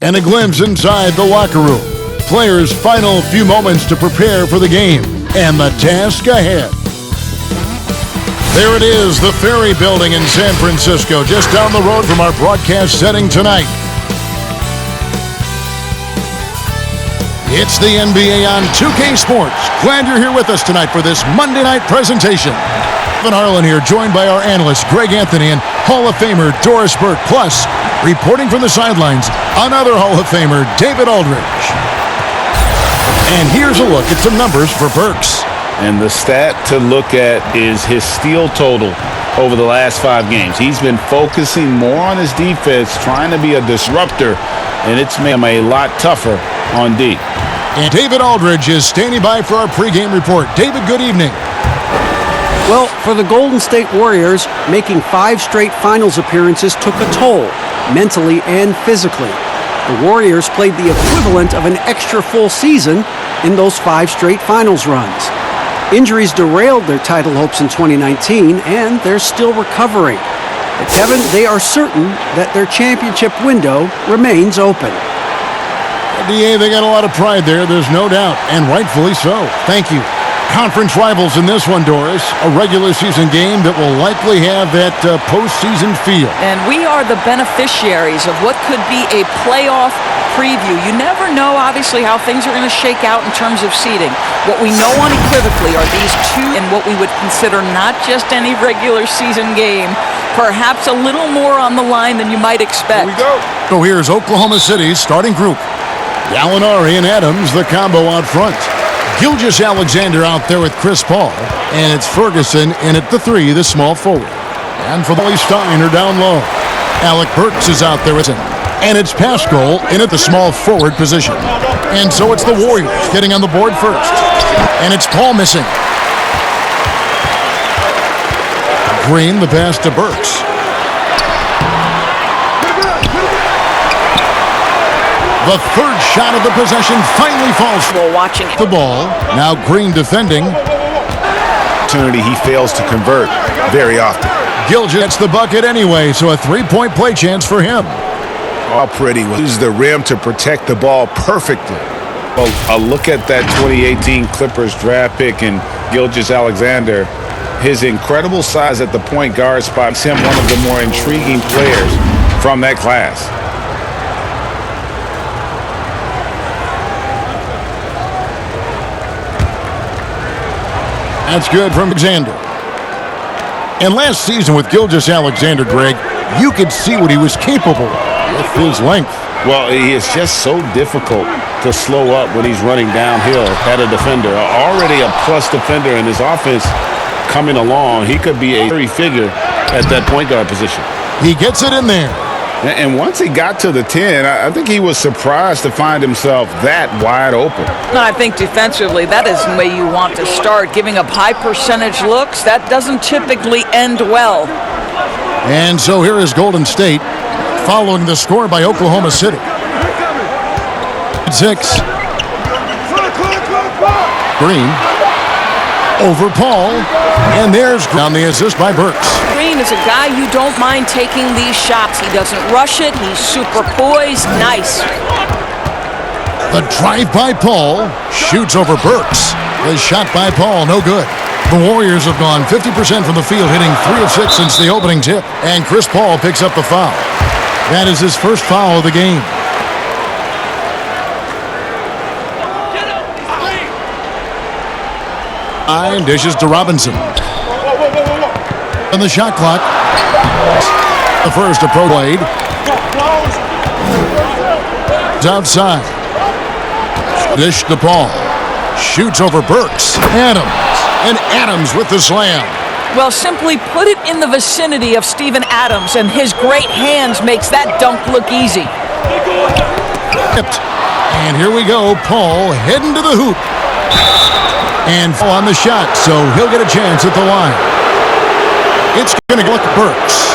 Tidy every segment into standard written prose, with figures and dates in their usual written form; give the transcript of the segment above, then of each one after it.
And a glimpse inside the locker room. Players' final few moments to prepare for the game and the task ahead. There it is, the Ferry Building in San Francisco, just down the road from our broadcast setting tonight. It's the NBA on 2K Sports. Glad you're here with us tonight for this Monday night presentation. Evan Harlan here, joined by our analyst Greg Anthony and Hall of Famer Doris Burke. Plus, reporting from the sidelines, another Hall of Famer, David Aldridge. And here's a look at some numbers for Burks. And the stat to look at is his steal total over the last 5 games. He's been focusing more on his defense, trying to be a disruptor, and it's made him a lot tougher on D. And David Aldridge is standing by for our pregame report. David, good evening. Well, for the Golden State Warriors, making 5 straight finals appearances took a toll, mentally and physically. The Warriors played the equivalent of an extra full season in those 5 straight finals runs. Injuries derailed their title hopes in 2019, and they're still recovering. But Kevin, they are certain that their championship window remains open. DA, they got a lot of pride there, there's no doubt, and rightfully so. Thank you. Conference rivals in this one, Doris. A regular season game that will likely have that postseason feel. And we are the beneficiaries of what could be a playoff preview. You never know, obviously, how things are going to shake out in terms of seeding. What we know unequivocally are these two in what we would consider not just any regular season game, perhaps a little more on the line than you might expect. Here we go. So here's Oklahoma City's starting group. Gallinari and Adams, the combo out front. Gilgeous-Alexander out there with Chris Paul. And it's Ferguson in at the 3, the small forward. And for Molly Steiner down low. Alec Burks is out there. And it's Pascal in at the small forward position. And so it's the Warriors getting on the board first. And it's Paul missing. Green, the pass to Burks. The third shot of the possession finally falls. We're watching the ball. Now Green defending. Opportunity he fails to convert very often. Gilgeous gets the bucket anyway, so a 3-point play chance for him. How pretty was the rim to protect the ball perfectly. Well, a look at that 2018 Clippers draft pick and Gilgeous-Alexander. His incredible size at the point guard spot makes him one of the more intriguing players from that class. That's good from Alexander. And last season with Gilgeous-Alexander, Greg, you could see what he was capable of with his length. Well, he is just so difficult to slow up when he's running downhill at a defender. Already a plus defender in his offense coming along. He could be a figure at that point guard position. He gets it in there. And once he got to the 10, I think he was surprised to find himself that wide open. No, I think defensively, that is the way you want to start. Giving up high percentage looks, that doesn't typically end well. And so here is Golden State following the score by Oklahoma City. 6. Green over Paul, and there's on the assist by Burks. Green is a guy you don't mind taking these shots. He doesn't rush it. He's super poised. Nice. The drive by Paul, shoots over Burks. The shot by Paul, no good. The Warriors have gone 50% from the field, hitting 3 of 6 since the opening tip. And Chris Paul picks up the foul. That is his first foul of the game. Dishes to Robinson. And the shot clock. The first approach played. It's outside. Dish to Paul. Shoots over Burks. Adams. And Adams with the slam. Well, simply put it in the vicinity of Steven Adams, and his great hands makes that dunk look easy. And here we go. Paul heading to the hoop. And on the shot, so he'll get a chance at the line. It's going to look Burks.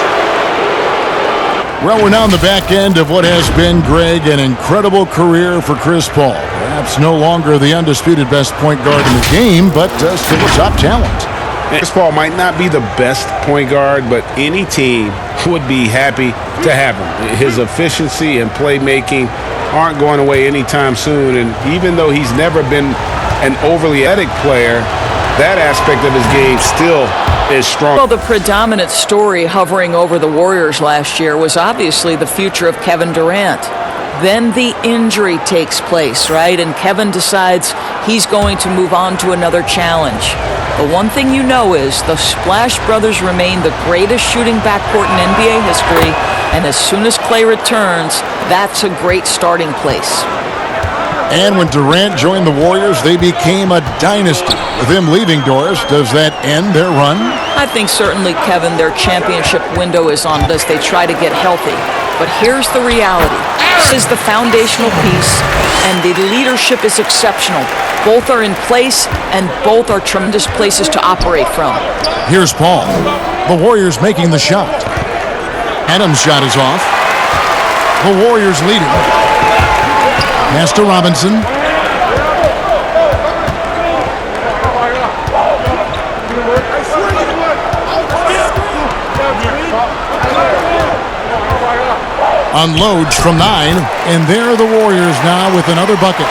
Well, we're now on the back end of what has been, Greg, an incredible career for Chris Paul. Perhaps no longer the undisputed best point guard in the game, but still a top talent. Chris Paul might not be the best point guard, but any team would be happy to have him. His efficiency and playmaking aren't going away anytime soon. And even though he's never been an overly athletic player, that aspect of his game still is strong. Well, the predominant story hovering over the Warriors last year was obviously the future of Kevin Durant. Then the injury takes place, right? And Kevin decides he's going to move on to another challenge. The one thing you know is the Splash Brothers remain the greatest shooting backcourt in NBA history, and as soon as Klay returns, that's a great starting place. And when Durant joined the Warriors, they became a dynasty. With him leaving, Doris, does that end their run? I think certainly, Kevin, their championship window is on as they try to get healthy. But here's the reality. This is the foundational piece, and the leadership is exceptional. Both are in place, and both are tremendous places to operate from. Here's Paul. The Warriors making the shot. Adams' shot is off. The Warriors leading. Pass to Robinson. Unloads from 9, and there are the Warriors now with another bucket.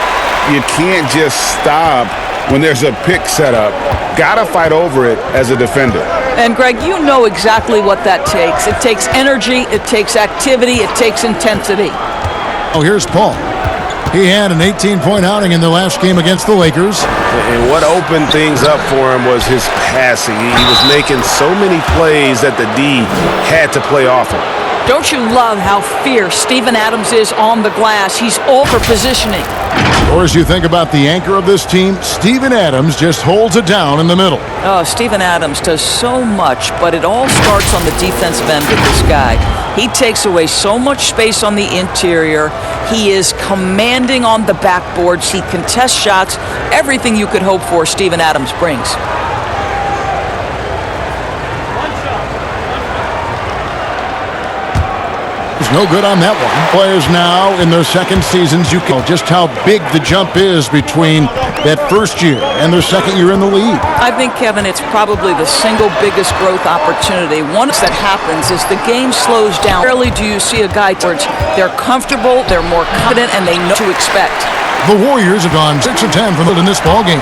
You can't just stop when there's a pick set up. Gotta fight over it as a defender. And Greg, you know exactly what that takes. It takes energy, it takes activity, it takes intensity. Oh, here's Paul. He had an 18-point outing in their last game against the Lakers. And what opened things up for him was his passing. He was making so many plays that the D had to play off him. Don't you love how fierce Steven Adams is on the glass? He's all for positioning. Or as you think about the anchor of this team, Steven Adams just holds it down in the middle. Oh, Steven Adams does so much, but it all starts on the defensive end with this guy. He takes away so much space on the interior. He is commanding on the backboards. He contests shots. Everything you could hope for, Steven Adams brings. No good on that one. Players now in their second seasons, you can just how big the jump is between that first year and their second year in the league. I think, Kevin, it's probably the single biggest growth opportunity. Once that happens is the game slows down. Rarely do you see a guy towards they're comfortable, they're more confident, and they know what to expect. The Warriors have gone 6 of 10 from in this ball game.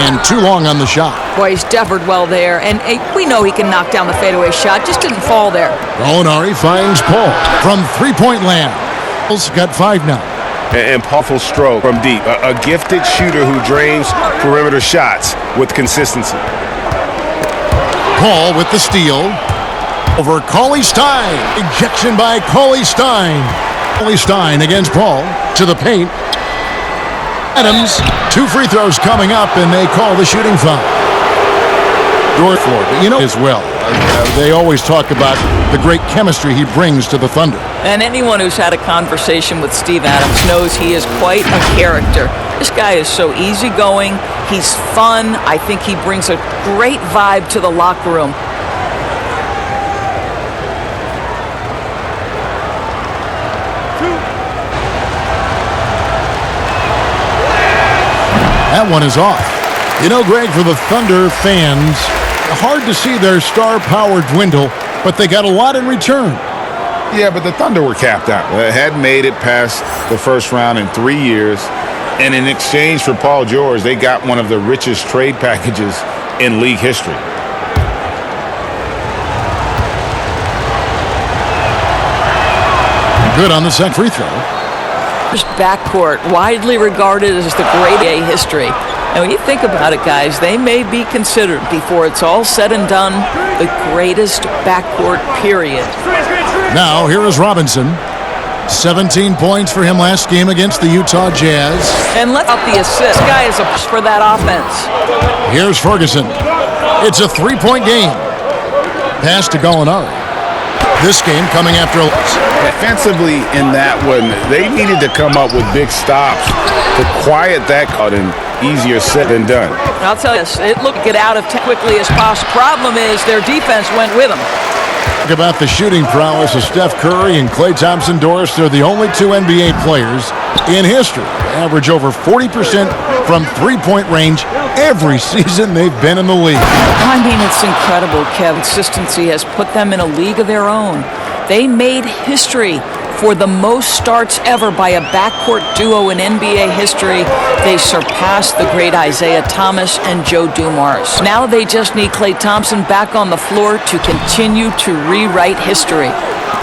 And too long on the shot. Boy, he's deferred well there, and we know he can knock down the fadeaway shot. Just didn't fall there. Gallinari finds Paul from three-point land. Paul's got 5 now. And powerful stroke from deep. A gifted shooter who drains perimeter shots with consistency. Paul with the steal. Over Cauley Stein. Ejection by Cauley Stein. Cauley Stein against Paul to the paint. Adams, 2 free throws coming up, and they call the shooting foul. Dorford, you know as well. They always talk about the great chemistry he brings to the Thunder. And anyone who's had a conversation with Steve Adams knows he is quite a character. This guy is so easygoing. He's fun. I think he brings a great vibe to the locker room. That one is off. You know, Greg, for the Thunder fans, hard to see their star power dwindle, but they got a lot in return. Yeah, but the Thunder were capped out. They hadn't made it past the first round in 3 years. And in exchange for Paul George, they got one of the richest trade packages in league history. Good on the second free throw. Backcourt, widely regarded as the great NBA history. And when you think about it, guys, they may be considered, before it's all said and done, the greatest backcourt period. Now, here is Robinson. 17 points for him last game against the Utah Jazz. And let's out the assist. This guy is a push for that offense. Here's Ferguson. It's a 3-point game. Pass to Gallinari. This game coming after a loss. Defensively in that one, they needed to come up with big stops to quiet that cut, and easier said than done. I'll tell you this, it looked to get out of quickly as possible. Problem is their defense went with them. Talk about the shooting prowess of Steph Curry and Klay Thompson. Doris, they're the only 2 NBA players in history to average over 40% from three-point range every season they've been in the league. I mean, it's incredible, Kev. Consistency has put them in a league of their own. They made history for the most starts ever by a backcourt duo in NBA history. They surpassed the great Isaiah Thomas and Joe Dumars. Now they just need Klay Thompson back on the floor to continue to rewrite history.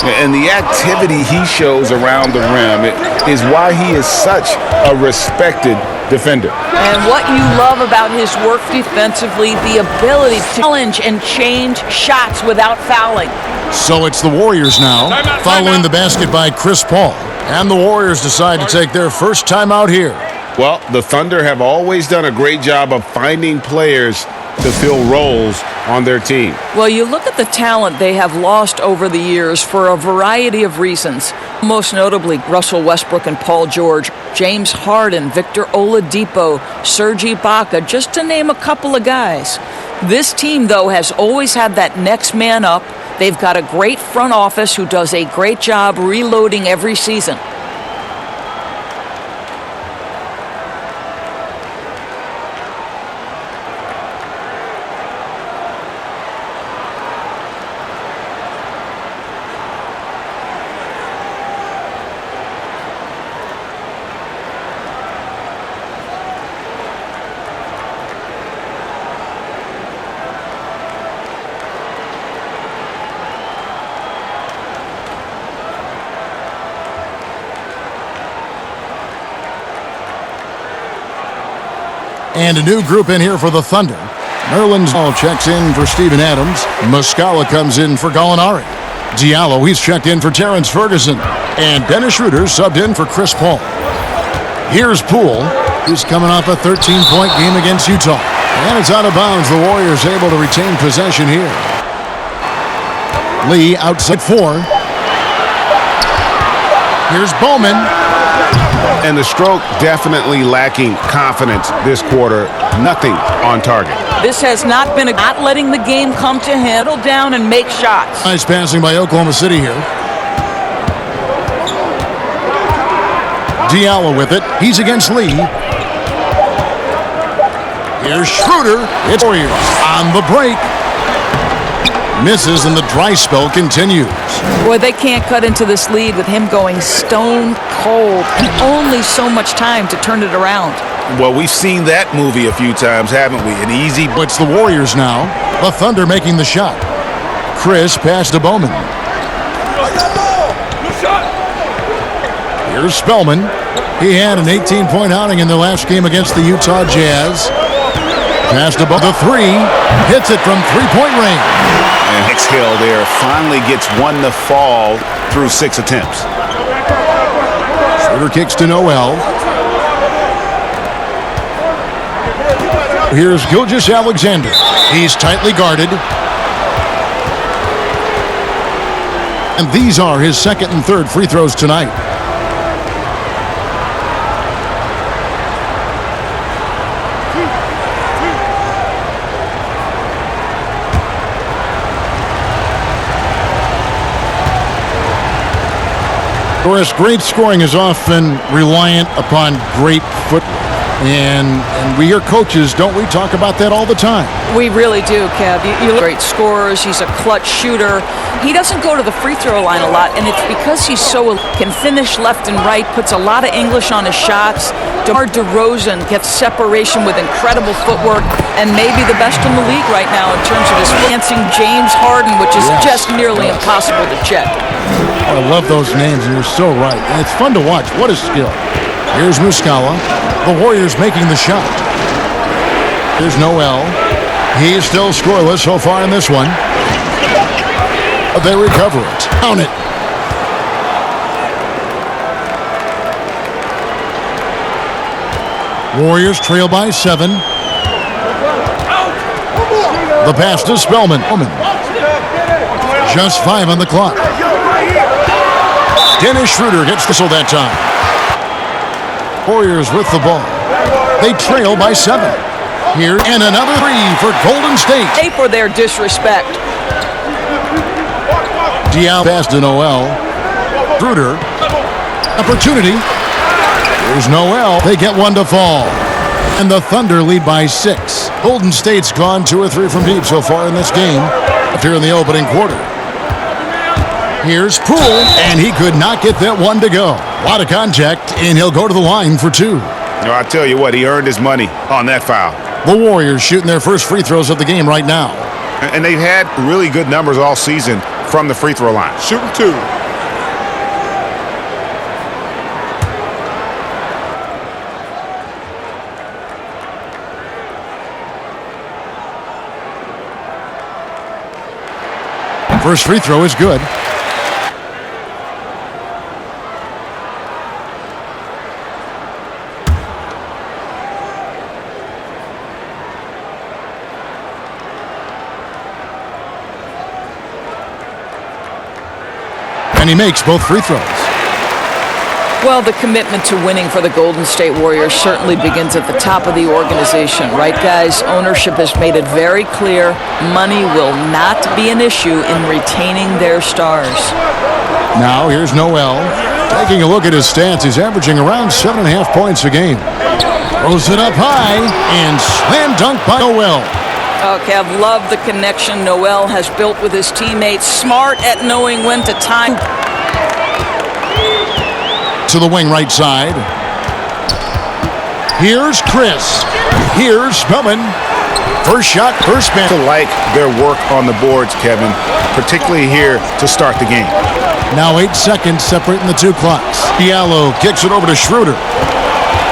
And the activity he shows around the rim is why he is such a respected defender. And what you love about his work defensively, the ability to challenge and change shots without fouling. So it's the Warriors now, following the basket by Chris Paul. And the Warriors decide to take their first timeout here. Well, the Thunder have always done a great job of finding players to fill roles on their team. Well, you look at the talent they have lost over the years for a variety of reasons. Most notably, Russell Westbrook and Paul George, James Harden, Victor Oladipo, Serge Ibaka, just to name a couple of guys. This team, though, has always had that next man up. They've got a great front office who does a great job reloading every season. And a new group in here for the Thunder. Nerlens checks in for Steven Adams. Muscala comes in for Gallinari. Diallo, he's checked in for Terrence Ferguson. And Dennis Schroeder subbed in for Chris Paul. Here's Poole. He's coming off a 13-point game against Utah. And it's out of bounds. The Warriors able to retain possession here. Lee outside 4. Here's Bowman. And the stroke definitely lacking confidence this quarter. Nothing on target. This has not been not letting the game come to him. Settle down and make shots. Nice passing by Oklahoma City here. Diallo with it. He's against Lee. Here's Schroeder. It's Warriors on the break. Misses and the dry spell continues. Boy, they can't cut into this lead with him going stone cold and only so much time to turn it around. Well, we've seen that movie a few times, haven't we? An easy... It's the Warriors now. The Thunder making the shot. Chris passed to Bowman. Here's Spellman. He had an 18-point outing in their last game against the Utah Jazz. Passed above the 3. Hits it from three-point range. And exhale there. Finally gets one to fall through 6 attempts. Schroeder kicks to Noel. Here's Gilgeous Alexander. He's tightly guarded. And these are his second and third free throws tonight. Of course, great scoring is often reliant upon great footwork. And we hear coaches, don't we, talk about that all the time? We really do, Kev. You look great scorers. He's a clutch shooter. He doesn't go to the free throw line a lot, and it's because he's can finish left and right, puts a lot of English on his shots. DeMar DeRozan gets separation with incredible footwork, and maybe the best in the league right now in terms of his dancing James Harden, which is just nearly impossible to check. I love those names, and you're so right. And it's fun to watch. What a skill. Here's Muscala. The Warriors making the shot. Here's Noel. He is still scoreless so far in this one. They recover it. Count it. Warriors trail by 7. The pass to Spellman. Just 5 on the clock. Dennis Schroeder gets the whistle that time. Warriors with the ball. They trail by 7. Here, and another 3 for Golden State. Pay for their disrespect. Diallo pass to Noel. Schroeder. Opportunity. Here's Noel. They get one to fall. And the Thunder lead by 6. Golden State's gone 2 or 3 from deep so far in this game. Up here in the opening quarter. Here's Poole, and he could not get that one to go. A lot of contact, and he'll go to the line for 2. No, I tell you what, he earned his money on that foul. The Warriors shooting their first free throws of the game right now. And they've had really good numbers all season from the free throw line. Shooting 2. First free throw is good. And he makes both free throws. Well, the commitment to winning for the Golden State Warriors certainly begins at the top of the organization, right, guys? Ownership has made it very clear money will not be an issue in retaining their stars. Now, here's Noel. Taking a look at his stats, he's averaging around 7.5 points a game. Throws it up high, and slam dunk by Noel. Okay, I've loved the connection Noel has built with his teammates. Smart at knowing when to time. To the wing right side. Here's Chris. Here's Spellman. First shot, first man. To like their work on the boards, Kevin, particularly here to start the game. Now 8 seconds separating the 2 clocks. Diallo kicks it over to Schroeder.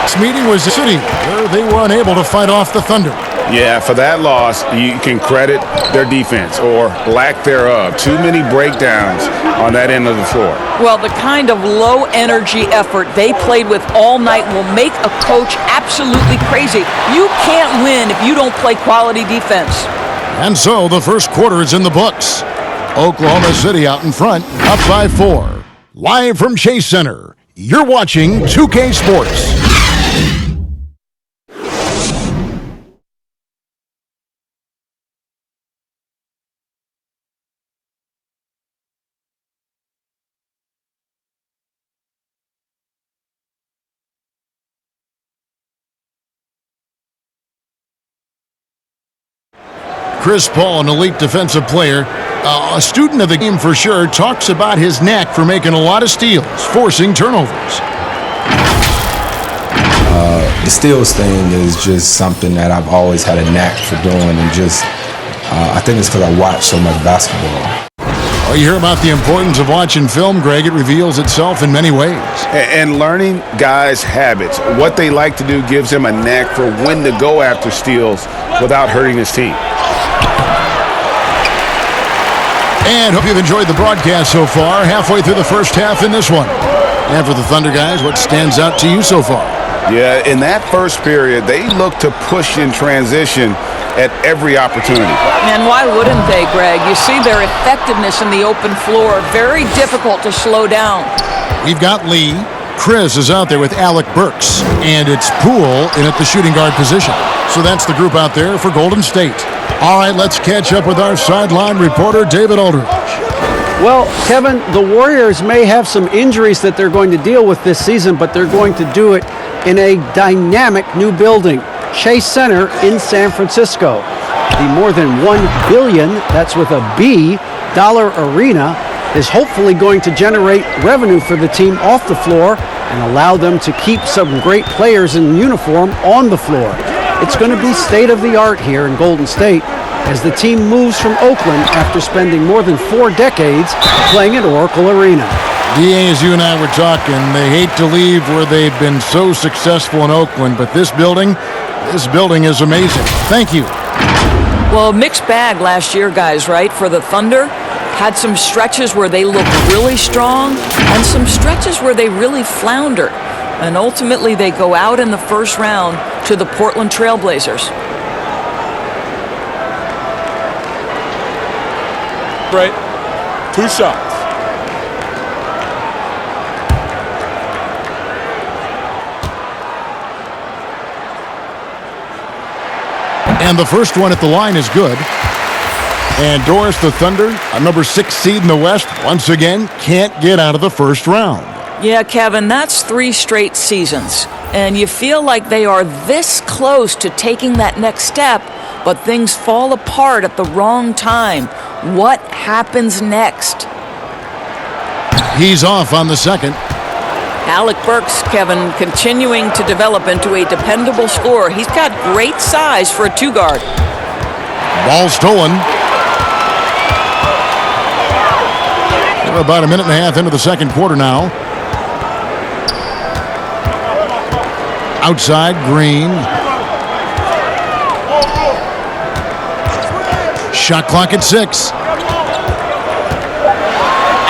This meeting was the city where they were unable to fight off the Thunder. Yeah, for that loss, you can credit their defense or lack thereof. Too many breakdowns on that end of the floor. Well, the kind of low-energy effort they played with all night will make a coach absolutely crazy. You can't win if you don't play quality defense. And so the first quarter is in the books. Oklahoma City out in front, up by 4. Live from Chase Center, you're watching 2K Sports. Chris Paul, an elite defensive player, a student of the game for sure, talks about his knack for making a lot of steals, forcing turnovers. The steals thing is just something that I've always had a knack for doing, and just I think it's because I watch so much basketball. Well, you hear about the importance of watching film, Greg. It reveals itself in many ways. And learning guys' habits, what they like to do, gives him a knack for when to go after steals without hurting his team. And hope you've enjoyed the broadcast so far. Halfway through the first half in this one. And for the Thunder guys, what stands out to you so far? Yeah, in that first period, they look to push in transition at every opportunity. And why wouldn't they, Greg? You see their effectiveness in the open floor. Very difficult to slow down. We've got Lee. Chris is out there with Alec Burks. And it's Poole in at the shooting guard position. So that's the group out there for Golden State. All right, let's catch up with our sideline reporter, David Aldridge. Well, Kevin, the Warriors may have some injuries that they're going to deal with this season, but they're going to do it in a dynamic new building, Chase Center in San Francisco. The more than $1 billion, that's with a B, dollar arena is hopefully going to generate revenue for the team off the floor and allow them to keep some great players in uniform on the floor. It's going to be state-of-the-art here in Golden State as the team moves from Oakland after spending more than 4 decades playing at Oracle Arena. DA, as you and I were talking, they hate to leave where they've been so successful in Oakland, but this building is amazing. Thank you. Well, mixed bag last year, guys, right? For the Thunder, had some stretches where they looked really strong and some stretches where they really floundered. And ultimately, they go out in the first round to the Portland Trail Blazers. Right. 2 shots. And the first one at the line is good. And Doris, the Thunder, a number 6 seed in the West, once again can't get out of the first round. Yeah, Kevin, that's 3 straight seasons. And you feel like they are this close to taking that next step, but things fall apart at the wrong time. What happens next? He's off on the second. Alec Burks, Kevin, continuing to develop into a dependable scorer. He's got great size for a two-guard. Ball stolen. We're about a minute and a half into the second quarter now. Outside, Green. Shot clock at 6.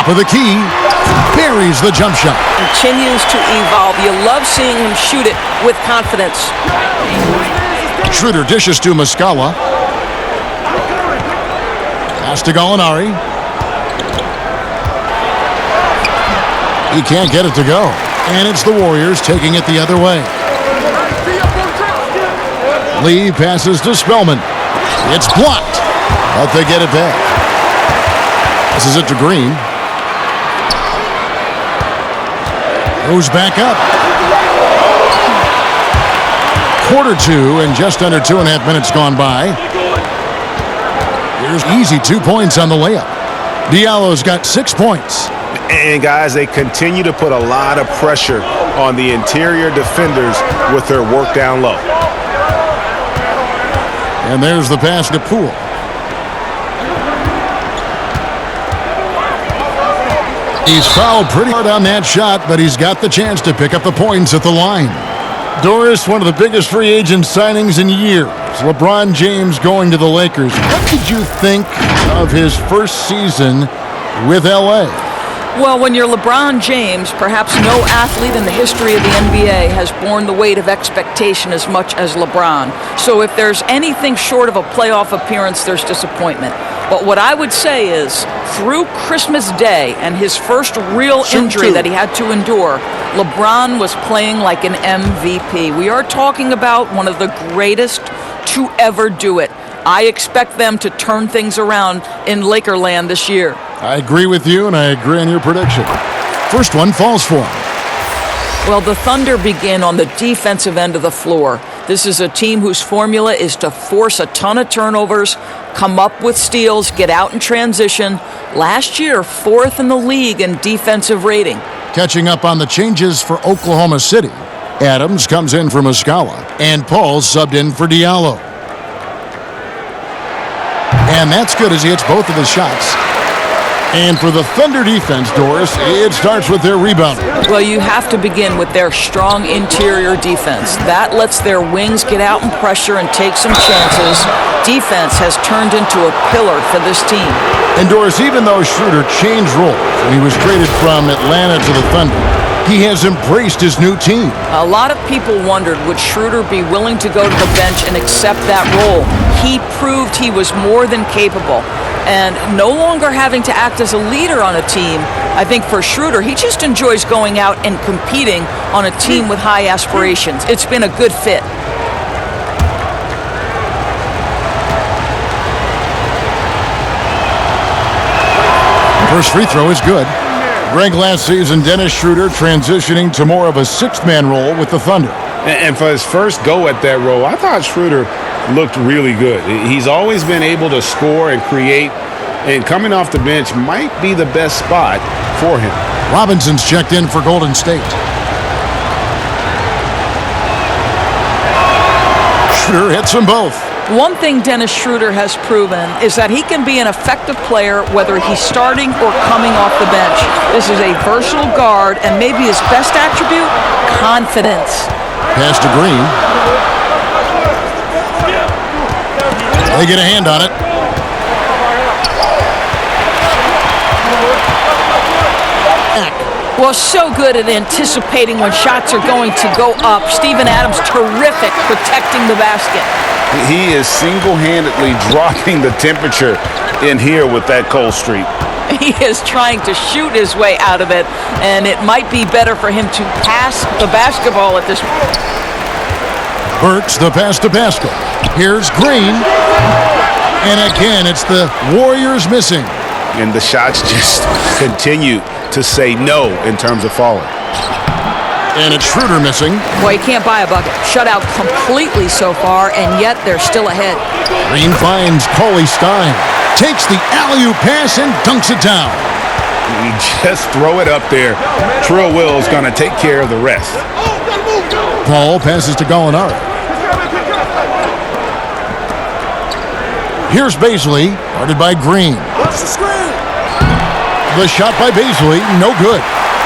Top of the key. Buries the jump shot. Continues to evolve. You love seeing him shoot it with confidence. Schroeder dishes to Muscala. Pass to Gallinari. He can't get it to go. And it's the Warriors taking it the other way. Lee passes to Spellman. It's blocked, but they get it back. This is it to Green. Goes back up. Quarter two and just under 2.5 minutes gone by. Here's easy 2 points on the layup. Diallo's got 6 points. And guys, they continue to put a lot of pressure on the interior defenders with their work down low. And there's the pass to Poole. He's fouled pretty hard on that shot, but he's got the chance to pick up the points at the line. Doris, one of the biggest free agent signings in years. LeBron James going to the Lakers. What did you think of his first season with L.A.? Well, when you're LeBron James, perhaps no athlete in the history of the NBA has borne the weight of expectation as much as LeBron. So if there's anything short of a playoff appearance, there's disappointment. But what I would say is, through Christmas Day and his first real injury that he had to endure, LeBron was playing like an MVP. We are talking about one of the greatest to ever do it. I expect them to turn things around in Lakerland this year. I agree with you, and I agree on your prediction. First one falls for him. Well, the Thunder begin on the defensive end of the floor. This is a team whose formula is to force a ton of turnovers, come up with steals, get out in transition. Last year, 4th in the league in defensive rating. Catching up on the changes for Oklahoma City. Adams comes in for Muscala, and Paul subbed in for Diallo. And that's good as he hits both of his shots. And for the Thunder defense, Doris, it starts with their rebounding. Well, you have to begin with their strong interior defense. That lets their wings get out and pressure and take some chances. Defense has turned into a pillar for this team. And Doris, even though Schroeder changed roles when he was traded from Atlanta to the Thunder, he has embraced his new team. A lot of people wondered, would Schroeder be willing to go to the bench and accept that role? He proved he was more than capable. And no longer having to act as a leader on a team, I think for Schroeder, he just enjoys going out and competing on a team with high aspirations. It's been a good fit. First free throw is good. Greg last season, Dennis Schroeder transitioning to more of a sixth-man role with the Thunder. And for his first go at that role, I thought Schroeder looked really good. He's always been able to score and create, and coming off the bench might be the best spot for him. Robinson's checked in for Golden State. Schroeder hits them both. One thing Dennis Schroeder has proven is that he can be an effective player whether he's starting or coming off the bench. This is a versatile guard, and maybe his best attribute, confidence. Pass to Green. They get a hand on it. Well, so good at anticipating when shots are going to go up. Steven Adams, terrific protecting the basket. He is single-handedly dropping the temperature in here with that cold streak. He is trying to shoot his way out of it, and it might be better for him to pass the basketball at this point. Burks, the pass to Pascal. Here's Green. And again, it's the Warriors missing. And the shots just continue to say no in terms of falling. And it's Schroeder missing. Boy, you can't buy a bucket. Shut out completely so far, and yet they're still ahead. Green finds Cauley Stein. Takes the alley-oop pass and dunks it down. You just throw it up there. Trill Will's going to take care of the rest. Paul passes to Gallinari. Here's Baisley, guarded by Green. The shot by Baisley, no good.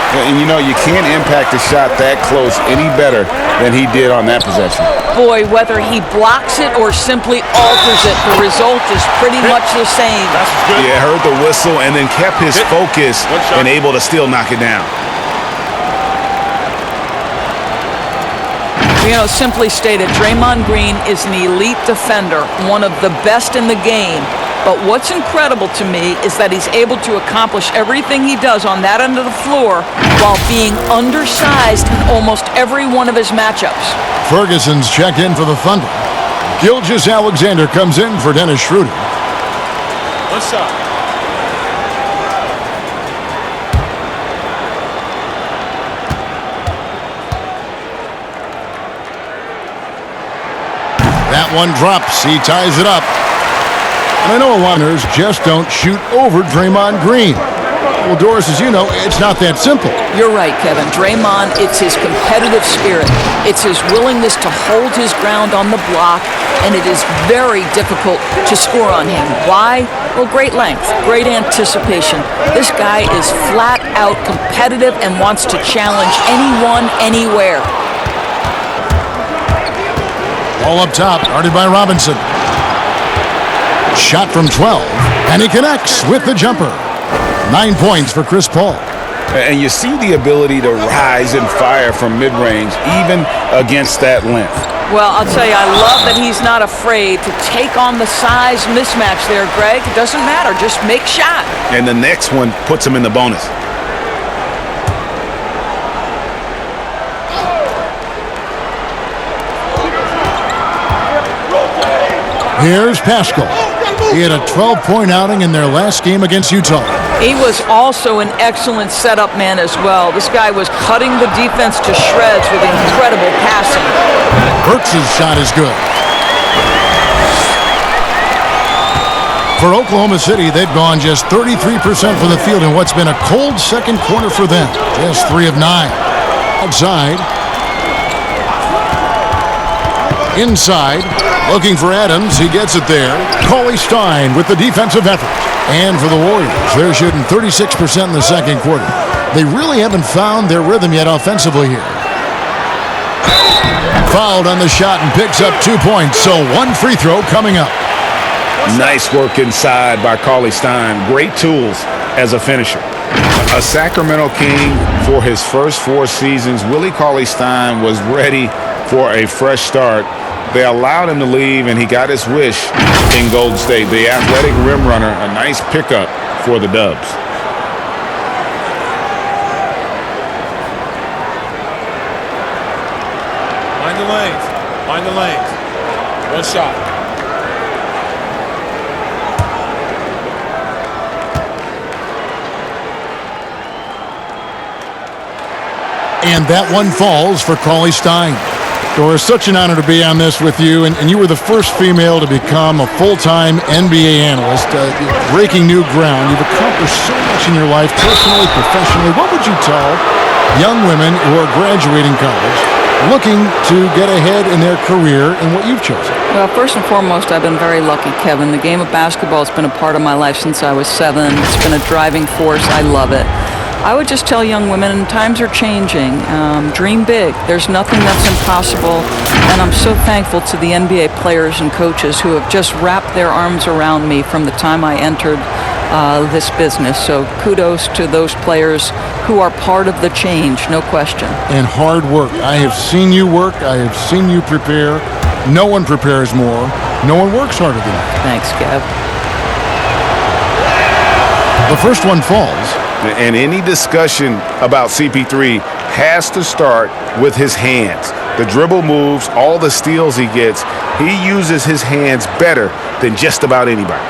And you know, you can't impact a shot that close any better than he did on that possession. Boy, whether he blocks it or simply alters it, the result is pretty much the same. Yeah, heard the whistle and then kept his focus and able to still knock it down. You know, simply stated, Draymond Green is an elite defender, one of the best in the game. But what's incredible to me is that he's able to accomplish everything he does on that end of the floor while being undersized in almost every one of his matchups. Ferguson's check in for the Thunder. Gilgeous-Alexander comes in for Dennis Schroeder. One shot. That one drops. He ties it up. And I know a lot of runners just don't shoot over Draymond Green. Well, Doris, as you know, it's not that simple. You're right, Kevin. Draymond, it's his competitive spirit. It's his willingness to hold his ground on the block, and it is very difficult to score on him. Why? Well, great length, great anticipation. This guy is flat out competitive and wants to challenge anyone, anywhere. Ball up top, guarded by Robinson. Shot from 12, and he connects with the jumper. 9 points for Chris Paul. And you see the ability to rise and fire from mid-range, even against that length. Well, I'll tell you, I love that he's not afraid to take on the size mismatch there, Greg. It doesn't matter. Just make shot. And the next one puts him in the bonus. Here's Pascal. He had a 12-point outing in their last game against Utah. He was also an excellent setup man as well. This guy was cutting the defense to shreds with incredible passing. Burks' shot is good. For Oklahoma City, they've gone just 33% from the field in what's been a cold second quarter for them. Just 3 of 9. Outside. Inside. Looking for Adams. He gets it there. Cauley Stein with the defensive effort. And for the Warriors, they're shooting 36% in the second quarter. They really haven't found their rhythm yet offensively here. Fouled on the shot and picks up 2 points. So 1 free throw coming up. Nice work inside by Cauley Stein. Great tools as a finisher. A Sacramento King for his first 4 seasons, Willie Cauley Stein was ready for a fresh start. They allowed him to leave, and he got his wish in Golden State. The athletic rim runner, a nice pickup for the Dubs. Mind the lanes. Mind the lanes. One shot. And that one falls for Cauley Stein. Doris, such an honor to be on this with you, and you were the first female to become a full-time NBA analyst, breaking new ground. You've accomplished so much in your life, personally, professionally. What would you tell young women who are graduating college, looking to get ahead in their career in what you've chosen? Well, first and foremost, I've been very lucky, Kevin. The game of basketball has been a part of my life since I was 7. It's been a driving force. I love it. I would just tell young women, times are changing. Dream big. There's nothing that's impossible. And I'm so thankful to the NBA players and coaches who have just wrapped their arms around me from the time I entered this business. So kudos to those players who are part of the change, no question. And hard work. I have seen you work. I have seen you prepare. No one prepares more. No one works harder than you. Thanks, Kev. The first one falls. And any discussion about CP3 has to start with his hands. The dribble moves, all the steals he gets, he uses his hands better than just about anybody.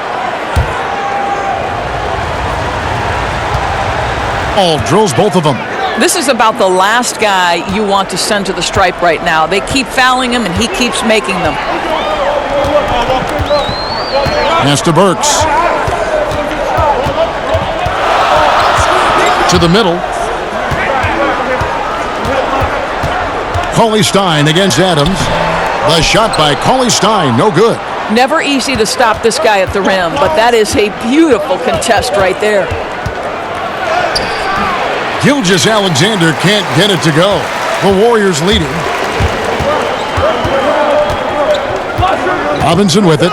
All drills both of them. This is about the last guy you want to send to the stripe right now. They keep fouling him, and he keeps making them. Pass to Burks. To the middle. Cauley Stein against Adams. The shot by Cauley Stein, no good. Never easy to stop this guy at the rim, but that is a beautiful contest right there. Gilgeous-Alexander can't get it to go. The Warriors leading. Robinson with it.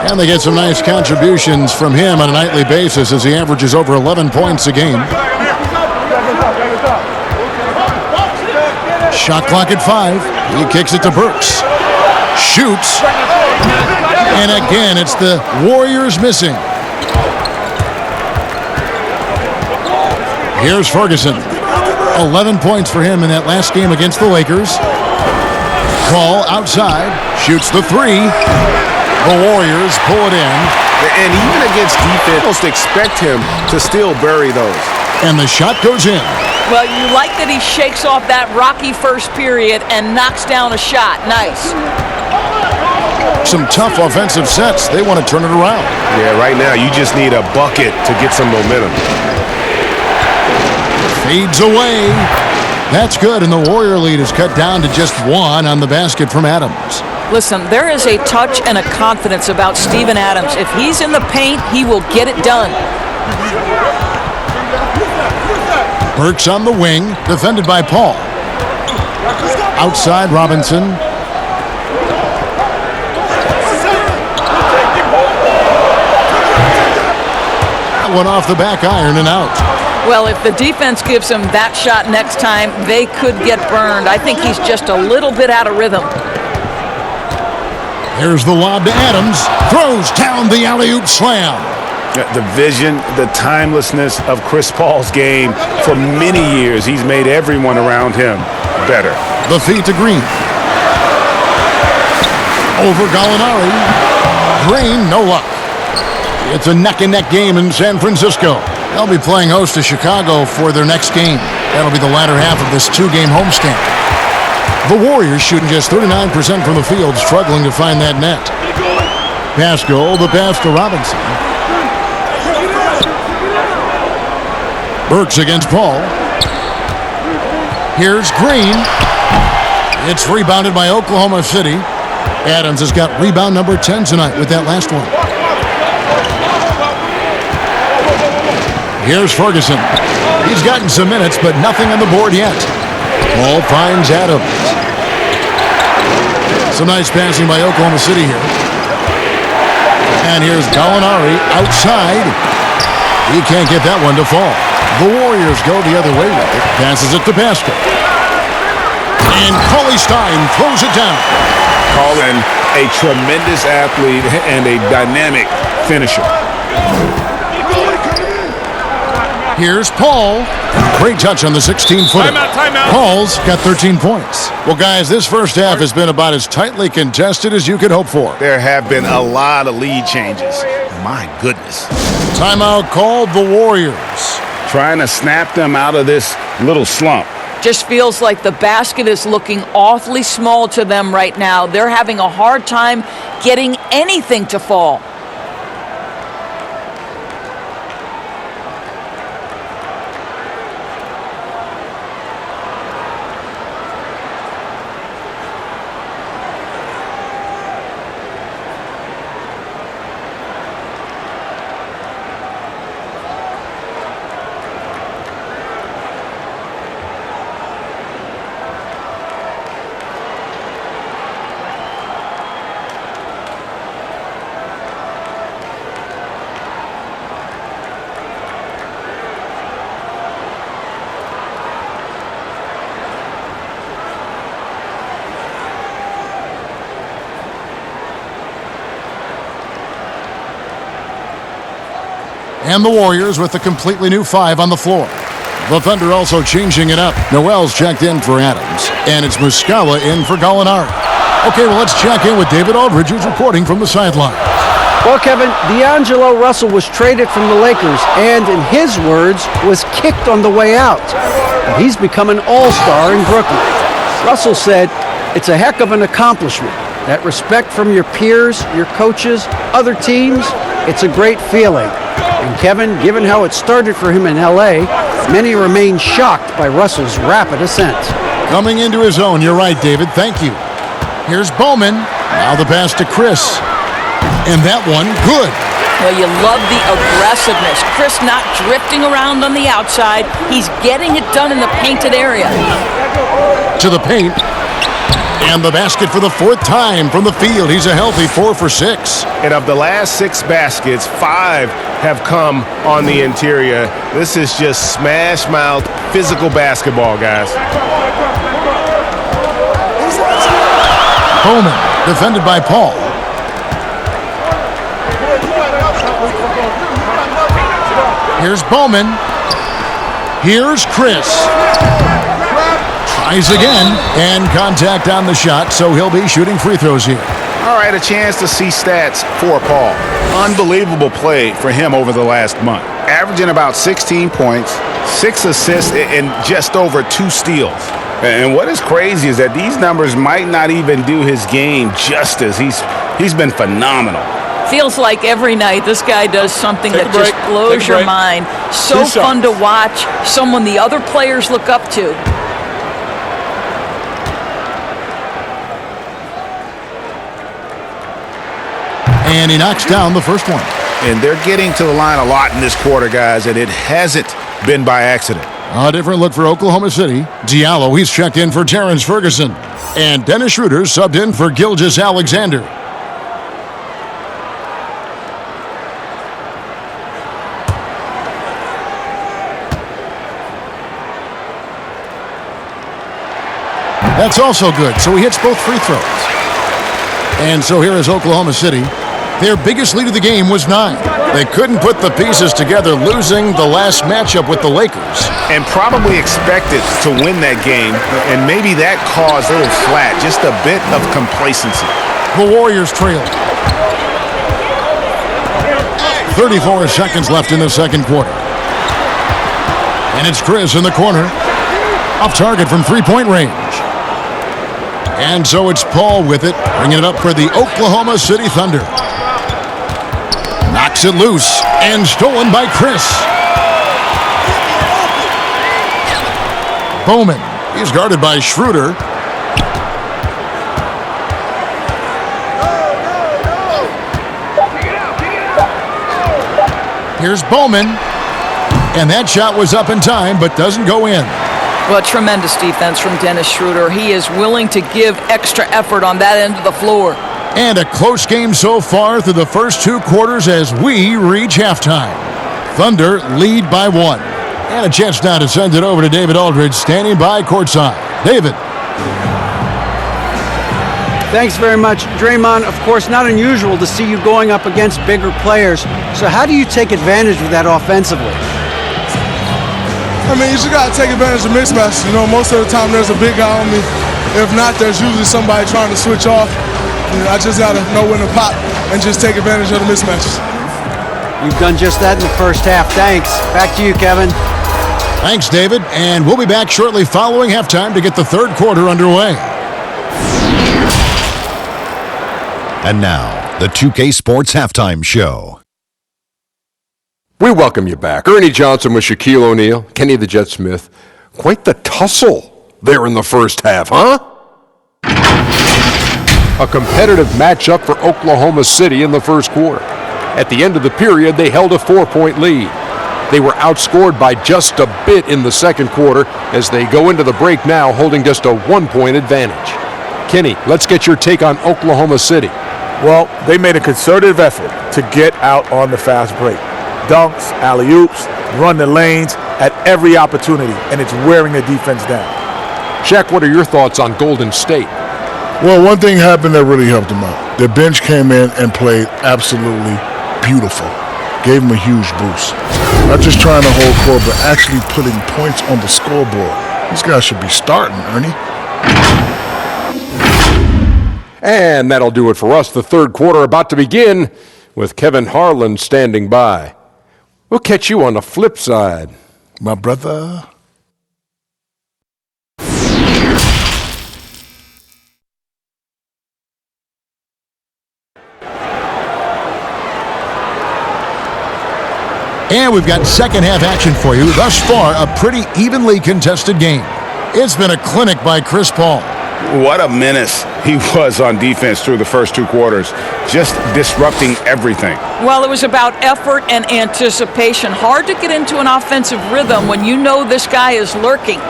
And they get some nice contributions from him on a nightly basis as he averages over 11 points a game. Shot clock at 5. He kicks it to Burks. Shoots. And again, it's the Warriors missing. Here's Ferguson. 11 points for him in that last game against the Lakers. Call outside. Shoots the 3. The Warriors pull it in. And even against defense, almost expect him to still bury those. And the shot goes in. Well, you like that he shakes off that rocky first period and knocks down a shot. Nice. Some tough offensive sets. They want to turn it around. Yeah, right now you just need a bucket to get some momentum. Fades away. That's good, and the Warrior lead is cut down to just 1 on the basket from Adams. Listen, there is a touch and a confidence about Steven Adams. If he's in the paint, he will get it done. Burks on the wing, defended by Paul. Outside Robinson. That one off the back iron and out. Well, if the defense gives him that shot next time, they could get burned. I think he's just a little bit out of rhythm. Here's the lob to Adams. Throws down the alley-oop slam. The vision, the timelessness of Chris Paul's game. For many years, he's made everyone around him better. The feed to Green. Over Gallinari. Green, no luck. It's a neck-and-neck game in San Francisco. They'll be playing host to Chicago for their next game. That'll be the latter half of this 2-game homestand. The Warriors shooting just 39% from the field, struggling to find that net. Pascal, the pass to Robinson. Burks against Paul. Here's Green. It's rebounded by Oklahoma City. Adams has got rebound number 10 tonight with that last one. Here's Ferguson. He's gotten some minutes, but nothing on the board yet. Paul finds Adams. Some nice passing by Oklahoma City here. And here's Gallinari outside. He can't get that one to fall. The Warriors go the other way with it. Passes it to Pascal. And Cauley Stein throws it down. Colin, a tremendous athlete and a dynamic finisher. Here's Paul. Great touch on the 16-footer. Timeout. Paul's got 13 points. Well, guys, this first half has been about as tightly contested as you could hope for. There have been a lot of lead changes. My goodness. Timeout called the Warriors. Trying to snap them out of this little slump. Just feels like the basket is looking awfully small to them right now. They're having a hard time getting anything to fall. And the Warriors with a completely new 5 on the floor. The Thunder also changing it up. Noel's checked in for Adams. And it's Muscala in for Gallinari. Okay, well, let's check in with David Aldridge, who's reporting from the sideline. Well, Kevin, D'Angelo Russell was traded from the Lakers and, in his words, was kicked on the way out. and he's become an all-star in Brooklyn. Russell said, "It's a heck of an accomplishment. That respect from your peers, your coaches, other teams, it's a great feeling." And Kevin, given how it started for him in L.A., many remain shocked by Russell's rapid ascent. Coming into his own, you're right, David. Thank you. Here's Bowman. Now the pass to Chris. And that one, good. Well, you love the aggressiveness. Chris not drifting around on the outside. He's getting it done in the painted area. To the paint. And the basket for the fourth time from the field. He's a healthy 4 for 6. And of the last 6 baskets, 5 have come on the interior. This is just smash mouth, physical basketball, guys. Bowman, defended by Paul. Here's Bowman. Here's Chris. Tries again, and contact on the shot, so he'll be shooting free throws here. All right, a chance to see stats for Paul. Unbelievable play for him over the last month. Averaging about 16 points, 6 assists, and just over 2 steals. And what is crazy is that these numbers might not even do his game justice. He's been phenomenal. Feels like every night this guy does something that just blows your mind. So fun to watch, someone the other players look up to. And he knocks down the first one. And they're getting to the line a lot in this quarter, guys, and it hasn't been by accident. A different look for Oklahoma City. Diallo, he's checked in for Terrence Ferguson. And Dennis Schroeder subbed in for Gilgeous Alexander. That's also good, so he hits both free throws. And so here is Oklahoma City. Their biggest lead of the game was 9. They couldn't put the pieces together, losing the last matchup with the Lakers. And probably expected to win that game, and maybe that caused a little flat, just a bit of complacency. The Warriors trail. 34 seconds left in the second quarter. And it's Chris in the corner. Off target from three-point range. And so it's Paul with it, bringing it up for the Oklahoma City Thunder. Knocks it loose and stolen by Chris. Bowman, he's guarded by Schroeder. Here's Bowman, and that shot was up in time but doesn't go in. Well, tremendous defense from Dennis Schroeder. He is willing to give extra effort on that end of the floor. And a close game so far through the first 2 quarters as we reach halftime. Thunder lead by 1. And a chance now to send it over to David Aldridge, standing by courtside. David. Thanks very much, Draymond. Of course, not unusual to see you going up against bigger players. So how do you take advantage of that offensively? I mean, you just got to take advantage of mismatches. You know, most of the time there's a big guy on me. If not, there's usually somebody trying to switch off. And I just got to know when to pop and just take advantage of the mismatches. You've done just that in the first half. Thanks. Back to you, Kevin. Thanks, David. And we'll be back shortly following halftime to get the third quarter underway. And now, the 2K Sports Halftime Show. We welcome you back. Ernie Johnson with Shaquille O'Neal, Kenny the Jet Smith. Quite the tussle there in the first half, huh? A competitive matchup for Oklahoma City in the first quarter. At the end of the period, they held a 4-point lead. They were outscored by just a bit in the second quarter as they go into the break now holding just a 1-point advantage. Kenny, let's get your take on Oklahoma City. Well, they made a concerted effort to get out on the fast break. Dunks, alley-oops, run the lanes at every opportunity, and it's wearing the defense down. Shaq, what are your thoughts on Golden State? Well, one thing happened that really helped them out. Their bench came in and played absolutely beautiful. Gave them a huge boost. Not just trying to hold court, but actually putting points on the scoreboard. These guys should be starting, Ernie. And that'll do it for us. The third quarter about to begin with Kevin Harlan standing by. We'll catch you on the flip side. My brother. And we've got second half action for you. Thus far, a pretty evenly contested game. It's been a clinic by Chris Paul. What a menace he was on defense through the first 2 quarters, just disrupting everything. Well, it was about effort and anticipation. Hard to get into an offensive rhythm when you know this guy is lurking.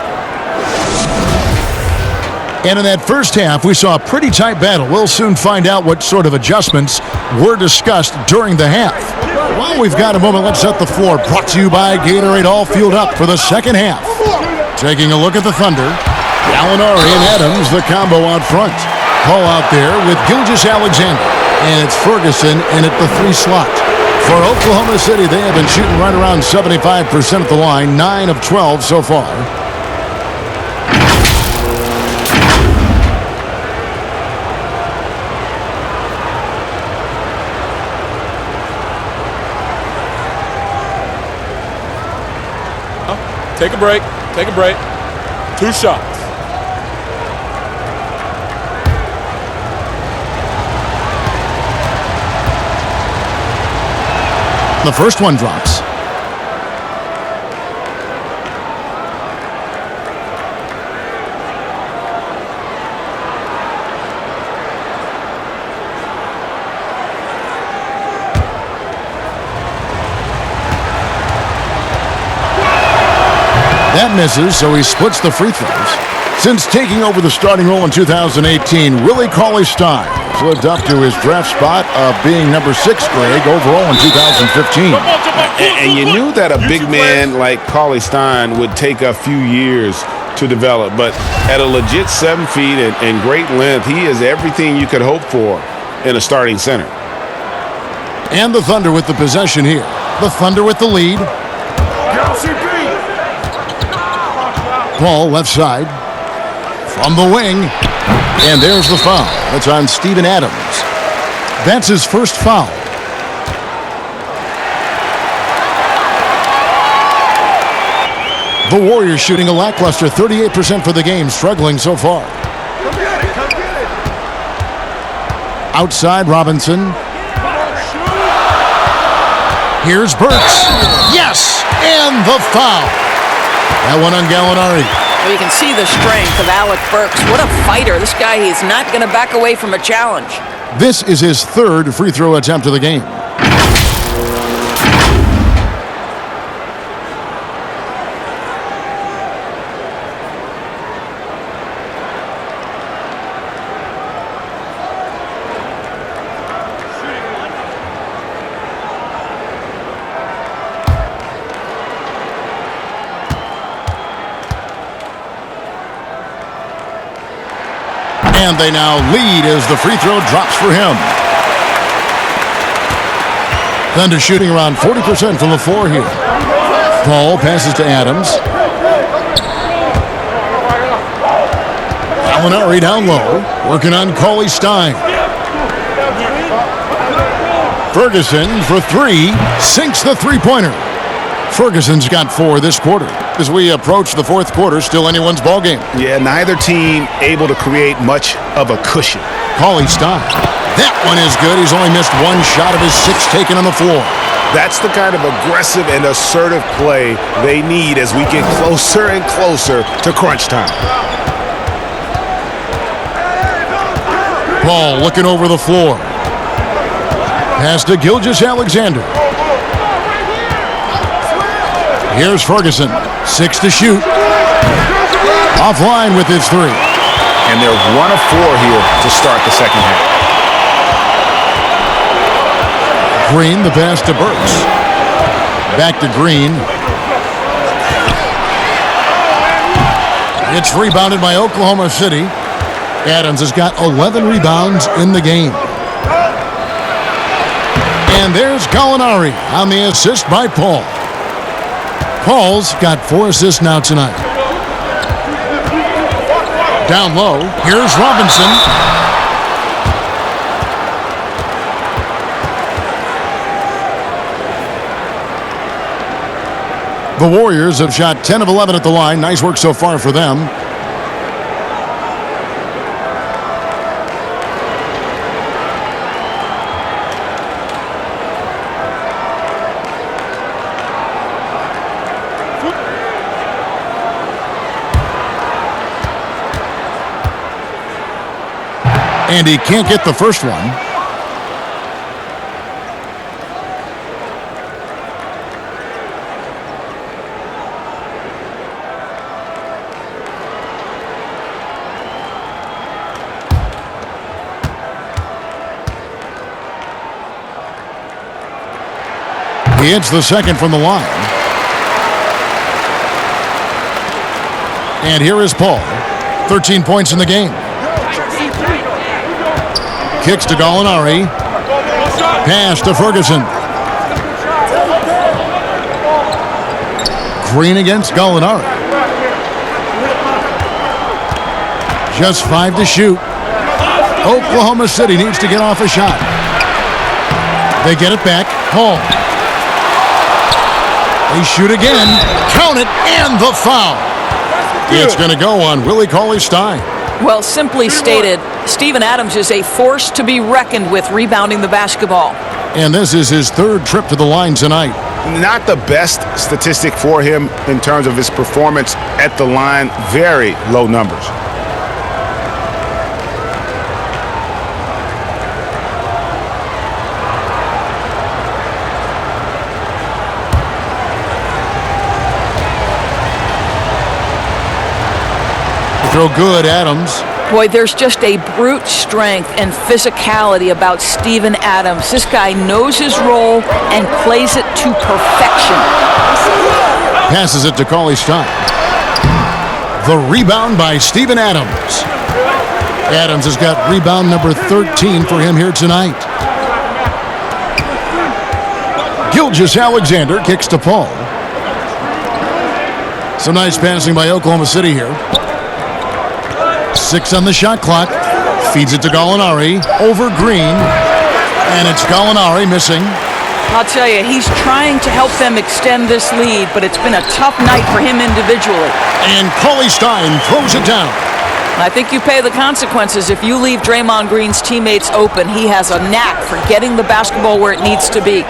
And in that first half, we saw a pretty tight battle. We'll soon find out what sort of adjustments were discussed during the half. While we've got a moment, let's set the floor. Brought to you by Gatorade, all fueled up for the second half. Taking a look at the Thunder. Gallinari and Adams, the combo out front. Paul out there with Gilgeous-Alexander. And it's Ferguson in at the 3 slot. For Oklahoma City, they have been shooting right around 75% at the line, 9 of 12 so far. Take a break. Take a break. 2 shots. The first one drops. That misses, so he splits the free throws. Since taking over the starting role in 2018, Willie Cauley-Stein lived up to his draft spot of being number 6 grade overall in 2015. And you knew that a big man like Cauley-Stein would take a few years to develop, but at a legit 7 feet and great length, he is everything you could hope for in a starting center. And the Thunder with the possession here. The Thunder with the lead. Paul left side from the wing, and there's the foul. That's on Steven Adams. That's his first foul. The Warriors shooting a lackluster 38% for the game, struggling so far. Outside Robinson. Here's Burks. Yes, and the foul. That one on Gallinari. Well, you can see the strength of Alec Burks. What a fighter. This guy is not going to back away from a challenge. This is his 3rd free throw attempt of the game. And they now lead as the free throw drops for him. Thunder shooting around 40% from the floor here. Paul passes to Adams. Gallinari down low, working on Cauley-Stein. Ferguson for 3, sinks the three-pointer. Ferguson's got 4 this quarter. As we approach the 4th quarter, still anyone's ballgame. Yeah, neither team able to create much of a cushion. Cauley-Stein. That one is good. He's only missed 1 shot of his 6 taken on the floor. That's the kind of aggressive and assertive play they need as we get closer and closer to crunch time. Paul looking over the floor. Pass to Gilgeous-Alexander. Here's Ferguson. 6 to shoot. Offline with his 3. And they're 1 of 4 here to start the second half. Green, the pass to Burks. Back to Green. It's rebounded by Oklahoma City. Adams has got 11 rebounds in the game. And there's Gallinari on the assist by Paul. Paul's got 4 assists now tonight. Down low, here's Robinson. The Warriors have shot 10 of 11 at the line. Nice work so far for them. And he can't get the first one. He hits the second from the line. And here is Paul. 13 points in the game. Kicks to Gallinari. Pass to Ferguson. Green against Gallinari. Just 5 to shoot. Oklahoma City needs to get off a shot. They get it back. Paul. They shoot again. Count it, and the foul. It's going to go on Willie Cauley-Stein. Well, simply stated, Steven Adams is a force to be reckoned with rebounding the basketball. And this is his third trip to the line tonight. Not the best statistic for him in terms of his performance at the line. Very low numbers. Throw good, Adams. Boy, there's just a brute strength and physicality about Steven Adams. This guy knows his role and plays it to perfection. Passes it to Cauley-Stein. The rebound by Steven Adams. Adams has got rebound number 13 for him here tonight. Gilgeous-Alexander kicks to Paul. Some nice passing by Oklahoma City here. 6 on the shot clock. Feeds it to Gallinari. Over Green. And it's Gallinari missing. I'll tell you, he's trying to help them extend this lead, but it's been a tough night for him individually. And Cauley-Stein throws it down. I think you pay the consequences if you leave Draymond Green's teammates open. He has a knack for getting the basketball where it needs to be.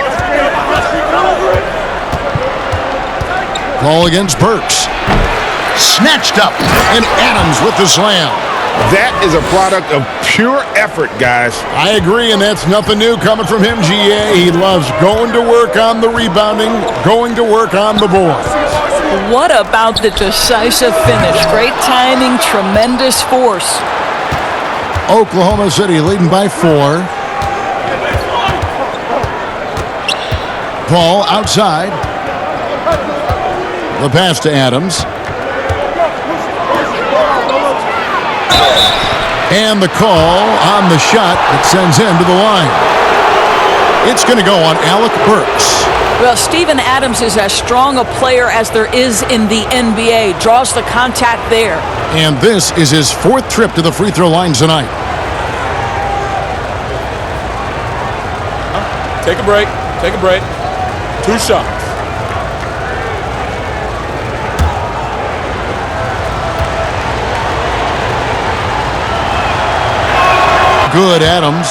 Ball against Burks. Snatched up, and Adams with the slam. That is a product of pure effort, guys. I agree, and that's nothing new coming from him, GA. He loves going to work on the rebounding, going to work on the boards. What about the decisive finish? Great timing, tremendous force. Oklahoma City leading by 4. Paul outside. The pass to Adams. And the call on the shot that sends him to the line. It's going to go on Alec Burks. Well, Steven Adams is as strong a player as there is in the NBA. Draws the contact there. And this is his 4th trip to the free throw line tonight. Take a break. Take a break. 2 shots. Good, Adams.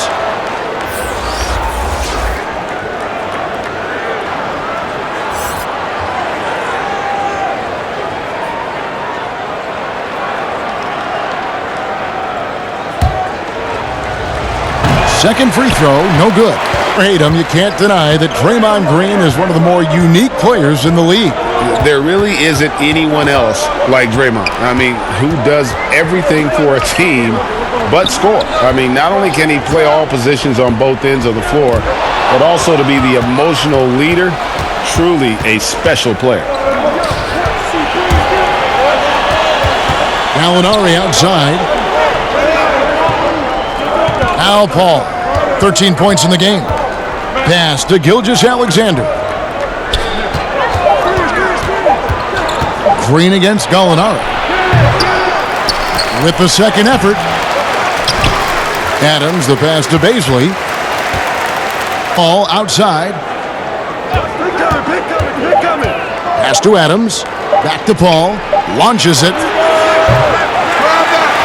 Second free throw, no good. Hate him, you can't deny that Draymond Green is one of the more unique players in the league. There really isn't anyone else like Draymond. I mean, who does everything for a team but score. I mean, not only can he play all positions on both ends of the floor, but also to be the emotional leader, truly a special player. Gallinari outside. Al Paul, 13 points in the game. Pass to Gilgeous-Alexander. Green against Gallinari. With the second effort. Adams, the pass to Baisley. Paul outside. Pass to Adams. Back to Paul. Launches it.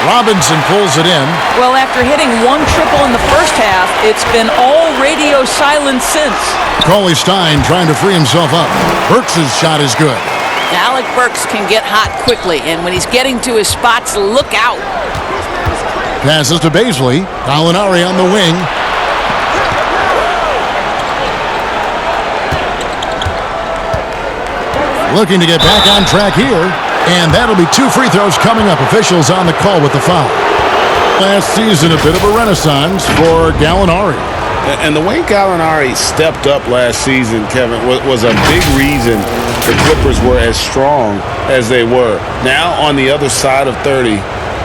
Robinson pulls it in. Well, after hitting 1 triple in the first half, it's been all radio silence since. Cauley-Stein trying to free himself up. Burks' shot is good. Alec Burks can get hot quickly, and when he's getting to his spots, look out. Passes to Baisley. Gallinari on the wing. Looking to get back on track here. And that'll be 2 free throws coming up. Officials on the call with the foul. Last season, a bit of a renaissance for Gallinari. And the way Gallinari stepped up last season, Kevin, was a big reason the Clippers were as strong as they were. Now, on the other side of 30,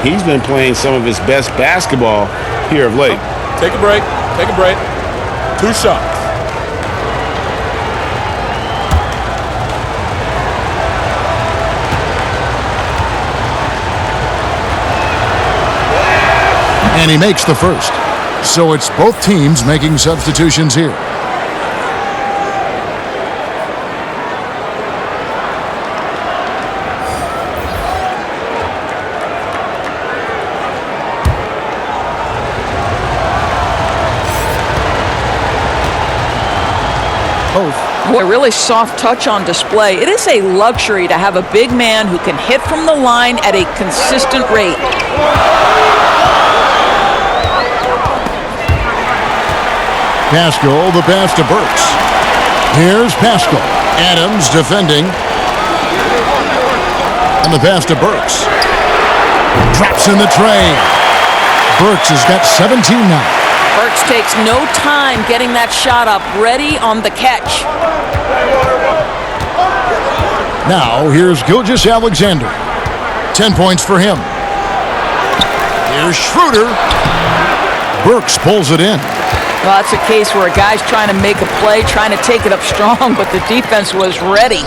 he's been playing some of his best basketball here of late. Take a break. Take a break. 2 shots. And he makes the first. So it's both teams making substitutions here. Boy, really soft touch on display. It is a luxury to have a big man who can hit from the line at a consistent rate. Pascal, the pass to Burks. Here's Pascal. Adams defending. And the pass to Burks. Drops in the tray. Burks has got 17 now. Burks takes no time getting that shot up, ready on the catch. Now, here's Gilgeous Alexander. 10 points for him. Here's Schroeder. Burks pulls it in. Well, that's a case where a guy's trying to make a play, trying to take it up strong, but the defense was ready.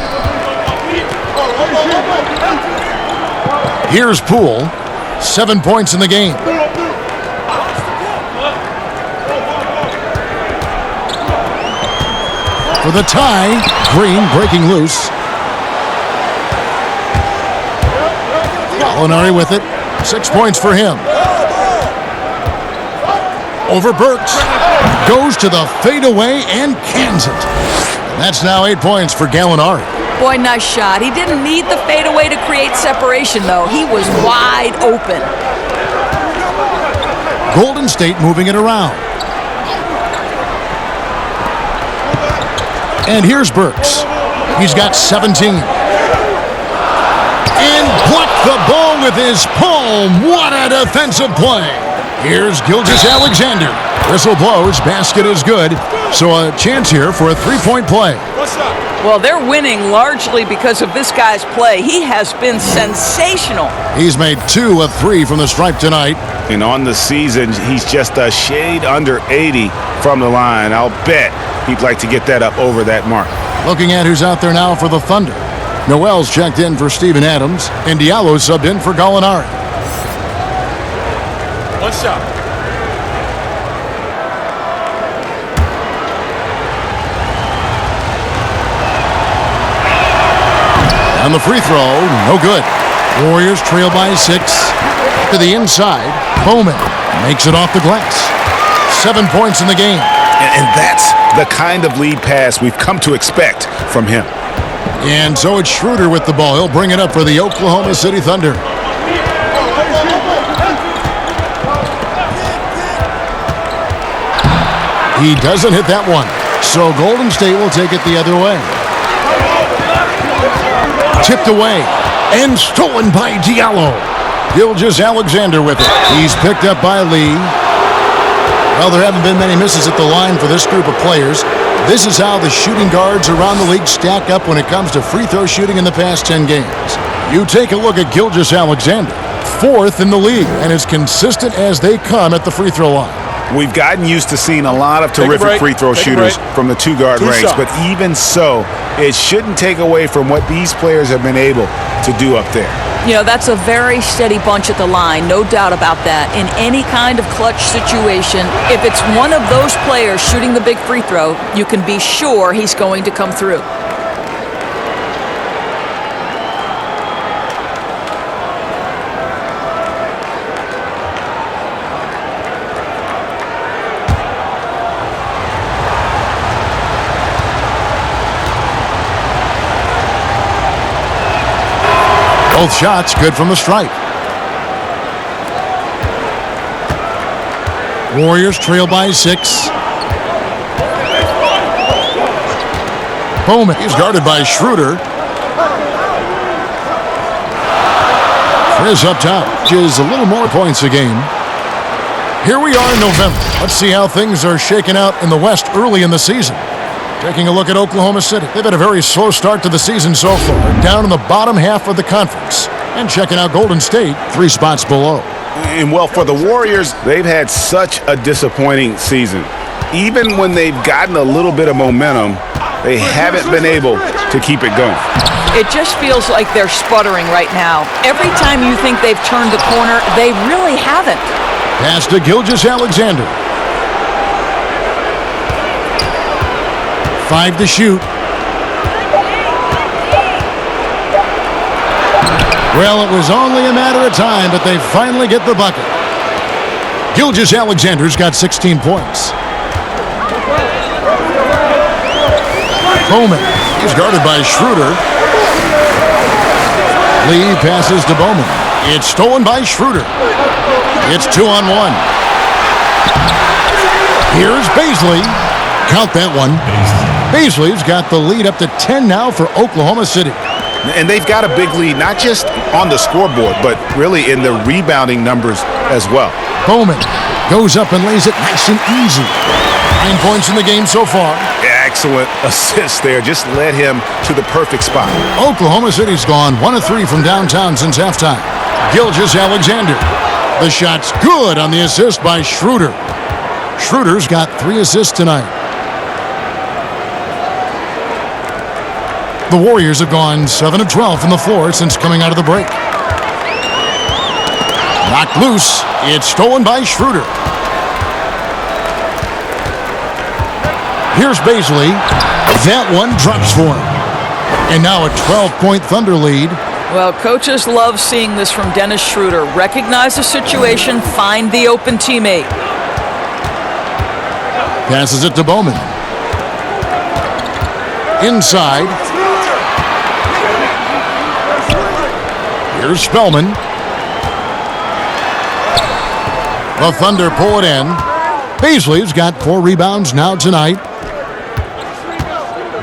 Here's Poole. 7 points in the game. For the tie, Green breaking loose. Gallinari with it. 6 points for him. Over Burks. Goes to the fadeaway and cans it. That's now 8 points for Gallinari. Boy, nice shot. He didn't need the fadeaway to create separation, though. He was wide open. Golden State moving it around. And here's Burks. He's got 17. And blocked the ball with his palm. What a defensive play. Here's Gilgeous Alexander. Whistle blows. Basket is good. So a chance here for a 3-point play. Well, they're winning largely because of this guy's play. He has been sensational. He's made 2 of 3 from the stripe tonight. And on the season, he's just a shade under 80 from the line. I'll bet he'd like to get that up over that mark. Looking at who's out there now for the Thunder. Noel's checked in for Steven Adams, and Diallo subbed in for Gallinari. 1 shot. And the free throw, no good. Warriors trail by 6. To the inside, Bowman makes it off the glass. 7 points in the game. And that's the kind of lead pass we've come to expect from him. And so it's Schroeder with the ball. He'll bring it up for the Oklahoma City Thunder. He doesn't hit that one. So Golden State will take it the other way. Tipped away and stolen by Diallo. Gilgeous Alexander with it. He's picked up by Lee. Well, there haven't been many misses at the line for this group of players. This is how the shooting guards around the league stack up when it comes to free throw shooting in the past 10 games. You take a look at Gilgeous Alexander, 4th in the league, and as consistent as they come at the free throw line. We've gotten used to seeing a lot of terrific free throw shooters from the 2-guard range, but even so, it shouldn't take away from what these players have been able to do up there. You know, that's a very steady bunch at the line, no doubt about that. In any kind of clutch situation, if it's one of those players shooting the big free throw, you can be sure he's going to come through. Both shots good from the stripe. Warriors trail by 6. Bowman is guarded by Schroeder. Chris up top, which is a little more points a game. Here we are in November. Let's see how things are shaking out in the West early in the season. Taking a look at Oklahoma City. They've had a very slow start to the season so far, down in the bottom half of the conference. And checking out Golden State, 3 spots below. And well, for the Warriors, they've had such a disappointing season. Even when they've gotten a little bit of momentum, they haven't been able to keep it going. It just feels like they're sputtering right now. Every time you think they've turned the corner, they really haven't. Pass to Gilgeous-Alexander. 5 to shoot. Well, it was only a matter of time, but they finally get the bucket. Gilgeous-Alexander's got 16 points. Bowman is guarded by Schroeder. Lee passes to Bowman. It's stolen by Schroeder. It's 2-on-1. Here's Baisley. Count that one. Baisley's got the lead up to 10 now for Oklahoma City. And they've got a big lead, not just on the scoreboard, but really in the rebounding numbers as well. Bowman goes up and lays it nice and easy. 9 points in the game so far. Excellent assist there. Just led him to the perfect spot. Oklahoma City's gone 1 of 3 from downtown since halftime. Gilgeous-Alexander. The shot's good on the assist by Schroeder. Schroeder's got 3 assists tonight. The Warriors have gone 7 of 12 from the floor since coming out of the break. Knocked loose. It's stolen by Schroeder. Here's Baisley. That one drops for him. And now a 12-point Thunder lead. Well, coaches love seeing this from Dennis Schroeder. Recognize the situation, find the open teammate. Passes it to Bowman. Inside. Here's Spellman. The Thunder pull it in. Baisley's got 4 rebounds now tonight.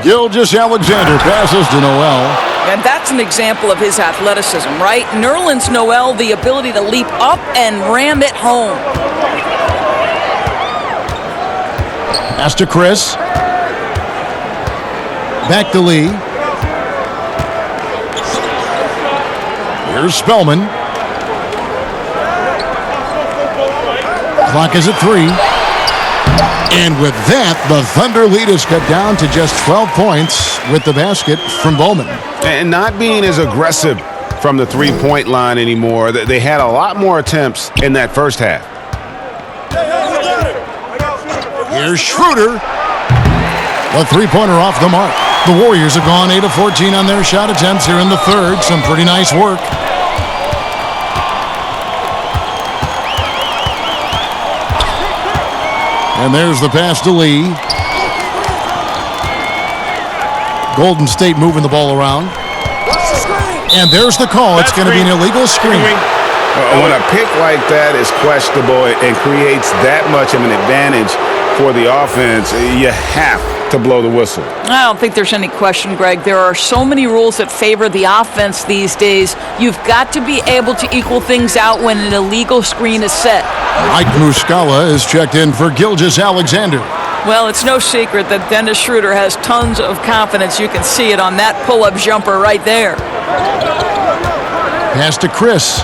Gilgeous-Alexander passes to Noel. And that's an example of his athleticism, right? Nerlens Noel, the ability to leap up and ram it home. Pass to Chris. Back to Lee. Here's Spellman. Clock is at 3. And with that, the Thunder lead is cut down to just 12 points with the basket from Bowman. And not being as aggressive from the three-point line anymore. They had a lot more attempts in that first half. Here's Schroeder. The three-pointer off the mark. The Warriors have gone 8 of 14 on their shot attempts here in the third. Some pretty nice work. And there's the pass to Lee. Golden State moving the ball around. And there's the call. It's going to be an illegal screen. When a pick like that is questionable and creates that much of an advantage for the offense, you have to blow the whistle. I don't think there's any question, Greg. There are so many rules that favor the offense these days. You've got to be able to equal things out when an illegal screen is set. Mike Muscala is checked in for Gilgeous-Alexander. Well, it's no secret that Dennis Schroeder has tons of confidence. You can see it on that pull-up jumper right there. Pass to Chris.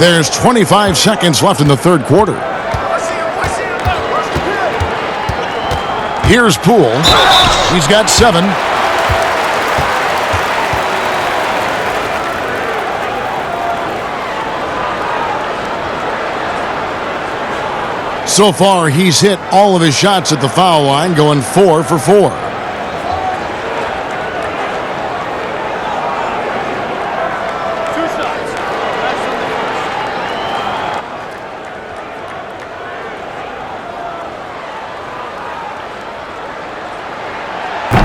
There's 25 seconds left in the third quarter. Here's Poole. He's got 7. So far, he's hit all of his shots at the foul line, going 4 for 4.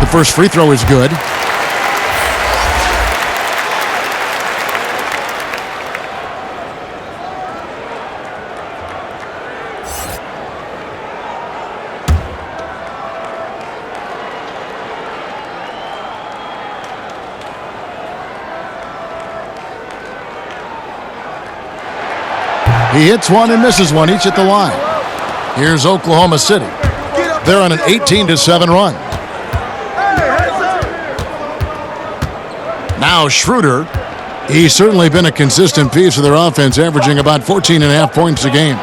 The first free throw is good. He hits one and misses one, each at the line. Here's Oklahoma City. They're on an 18-7 run. Now Schroeder. He's certainly been a consistent piece of their offense, averaging about 14.5 points a game.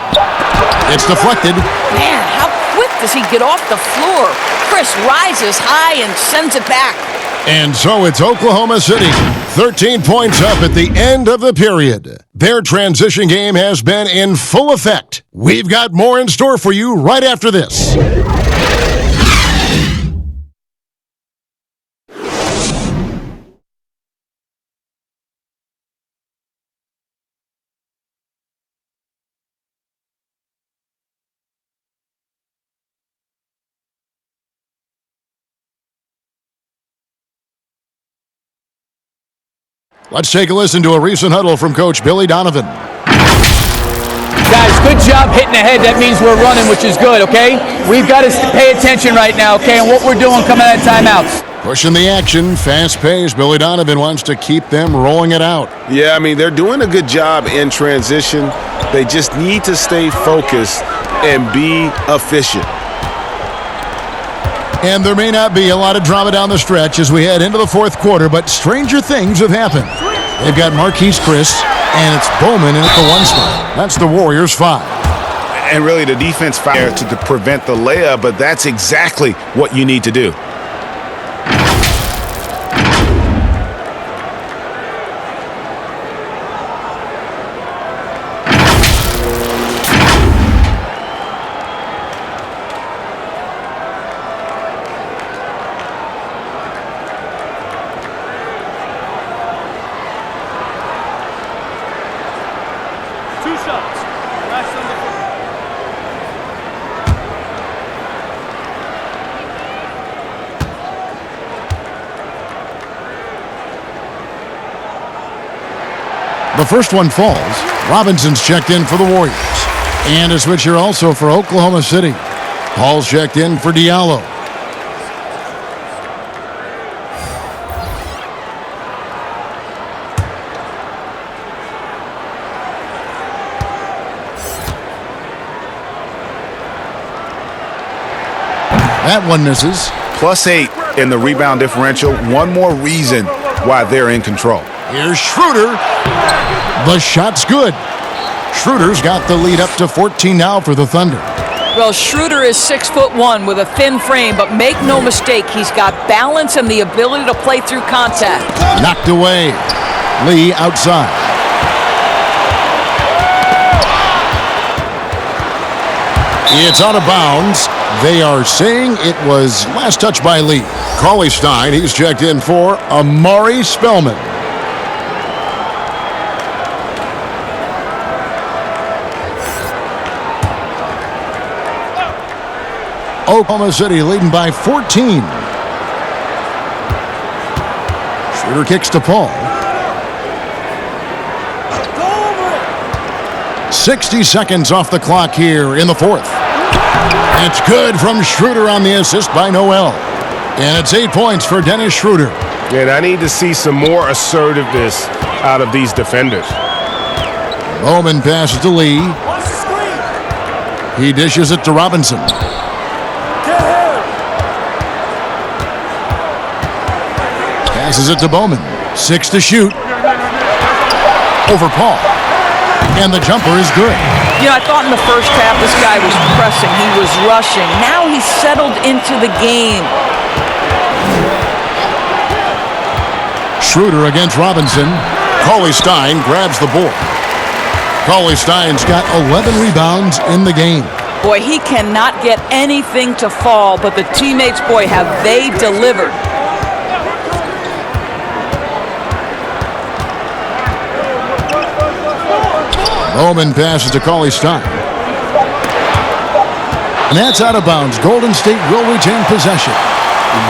It's deflected. Man, how quick does he get off the floor? Chris rises high and sends it back. And so it's Oklahoma City, 13 points up at the end of the period. Their transition game has been in full effect. We've got more in store for you right after this. Let's take a listen to a recent huddle from Coach Billy Donovan. Guys, good job hitting ahead. That means we're running, which is good, okay? We've got to pay attention right now, okay, and what we're doing coming out of timeouts. Pushing the action, fast pace. Billy Donovan wants to keep them rolling it out. Yeah, I mean, they're doing a good job in transition. They just need to stay focused and be efficient. And there may not be a lot of drama down the stretch as we head into the fourth quarter, but stranger things have happened. They've got Marquise Chris, and it's Bowman in at the 1 spot. That's the Warriors 5. And really the defense fired to prevent the layup, but that's exactly what you need to do. The first one falls. Robinson's checked in for the Warriors. And a switch here also for Oklahoma City. Hall's checked in for Diallo. That one misses. +8 in the rebound differential. One more reason why they're in control. Here's Schroeder. The shot's good. Schroeder's got the lead up to 14 now for the Thunder. Well, Schroeder is 6'1" with a thin frame, but make no mistake, he's got balance and the ability to play through contact. Knocked away. Lee outside. It's out of bounds. They are saying it was last touched by Lee. Cauley Stein, he's checked in for Amari Spellman. Oklahoma City leading by 14. Schroeder kicks to Paul. 60 seconds off the clock here in the fourth. It's good from Schroeder on the assist by Noel. And it's 8 points for Dennis Schroeder. And I need to see some more assertiveness out of these defenders. Bowman passes to Lee. He dishes it to Robinson. Passes it to Bowman. 6 to shoot. Over Paul. And the jumper is good. You know, I thought in the first half this guy was pressing. He was rushing. Now he's settled into the game. Schroeder against Robinson. Cauley Stein grabs the board. Cauley Stein's got 11 rebounds in the game. Boy, he cannot get anything to fall, but the teammates, boy, have they delivered. Bowman passes to Cauley Stein. And that's out of bounds. Golden State will retain possession.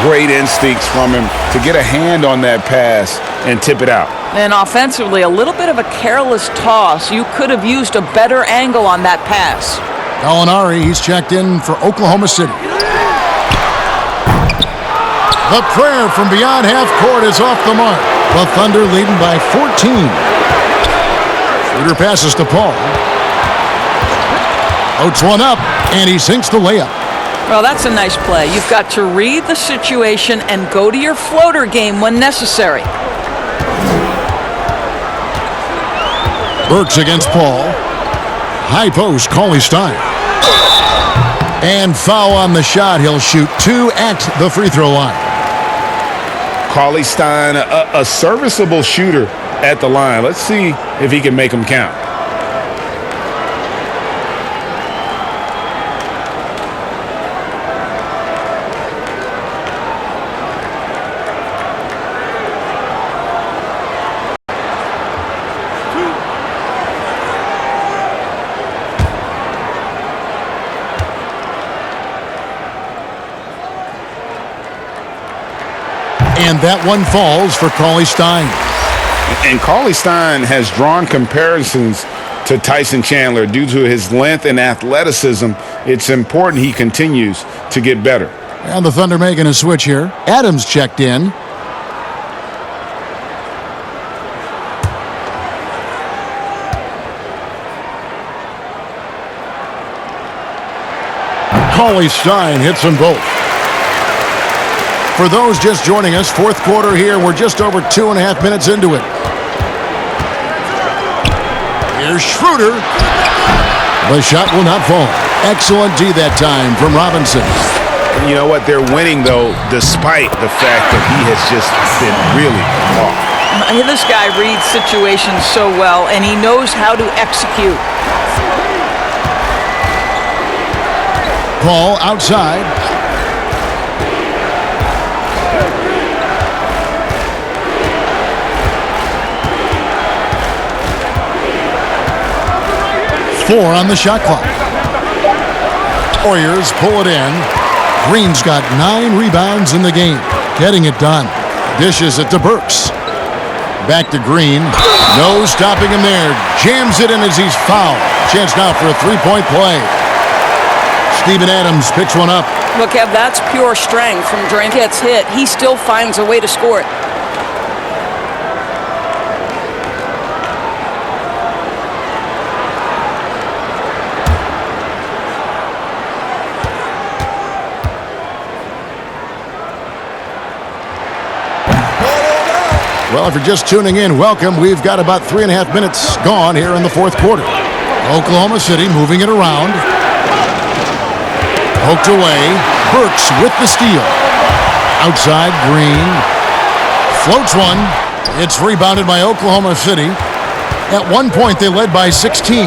Great instincts from him to get a hand on that pass and tip it out. And offensively, a little bit of a careless toss. You could have used a better angle on that pass. Gallinari, he's checked in for Oklahoma City. The prayer from beyond half court is off the mark. The Thunder leading by 14. Schroeder passes to Paul. Floats one up, and he sinks the layup. Well, that's a nice play. You've got to read the situation and go to your floater game when necessary. Burks against Paul. High post, Cauley Stein. And foul on the shot. He'll shoot 2 at the free throw line. Cauley Stein, a serviceable shooter at the line. Let's see if he can make them count. And that one falls for Cauley Stein. And Cauley Stein has drawn comparisons to Tyson Chandler due to his length and athleticism. It's important he continues to get better. And the Thunder making a switch here. Adams checked in. Cauley Stein hits them both. For those just joining us, fourth quarter here. We're just over 2.5 minutes into it. Here's Schroeder. The shot will not fall. Excellent D that time from Robinson. You know what? They're winning, though, despite the fact that he has just been really off. This guy reads situations so well, and he knows how to execute. Paul outside. Four on the shot clock. Warriors pull it in. Green's got 9 rebounds in the game. Getting it done. Dishes it to Burks. Back to Green. No stopping him there. Jams it in as he's fouled. Chance now for a three-point play. Steven Adams picks one up. Look, Kev, that's pure strength from Drain. Gets hit. He still finds a way to score it. Well, if you're just tuning in, welcome. We've got about 3.5 minutes gone here in the fourth quarter. Oklahoma City moving it around. Poked away. Burks with the steal. Outside, Green. Floats one. It's rebounded by Oklahoma City. At one point, they led by 16.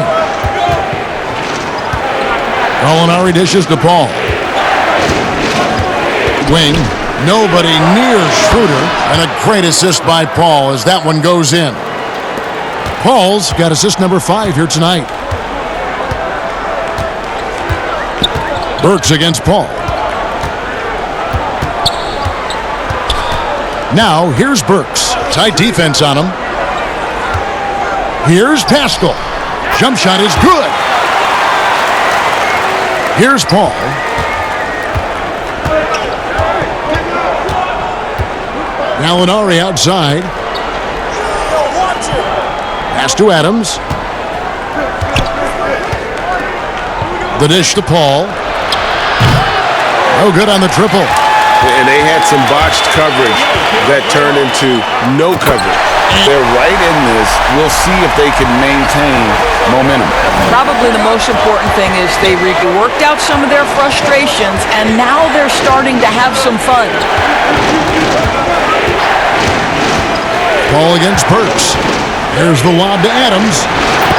Gallinari dishes to Paul. Wing. Nobody near Schroeder, and a great assist by Paul as that one goes in. Paul's got assist number 5 here tonight. Burks against Paul. Now, here's Burks. Tight defense on him. Here's Pascal. Jump shot is good. Here's Paul. Gallinari outside. Pass to Adams. The dish to Paul. No good on the triple. And they had some botched coverage that turned into no coverage. They're right in this. We'll see if they can maintain momentum. Probably the most important thing is they worked out some of their frustrations, and now they're starting to have some fun. Paul against Burks. There's the lob to Adams.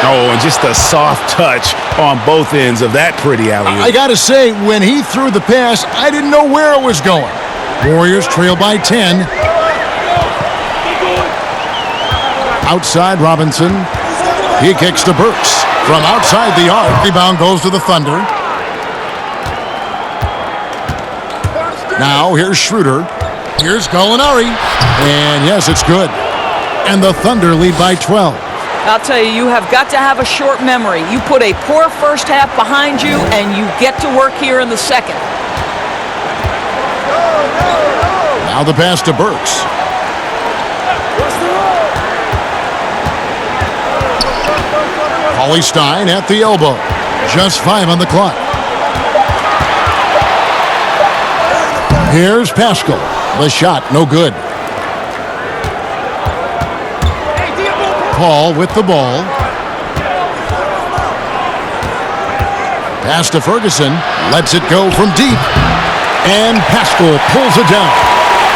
Oh, and just a soft touch on both ends of that pretty alley-oop. I gotta say, when he threw the pass, I didn't know where it was going. Warriors trail by 10. Outside, Robinson. He kicks to Burks. From outside the arc, rebound goes to the Thunder. Now, here's Schroeder. Here's Gallinari. And yes, it's good. And the Thunder lead by 12. I'll tell you, you have got to have a short memory. You put a poor first half behind you, and you get to work here in the second. Now the pass to Burks. Cauley Stein at the elbow. Just 5 on the clock. Here's Pascal. The shot, no good. Paul with the ball. Pass to Ferguson. Lets it go from deep. And Pascal pulls it down.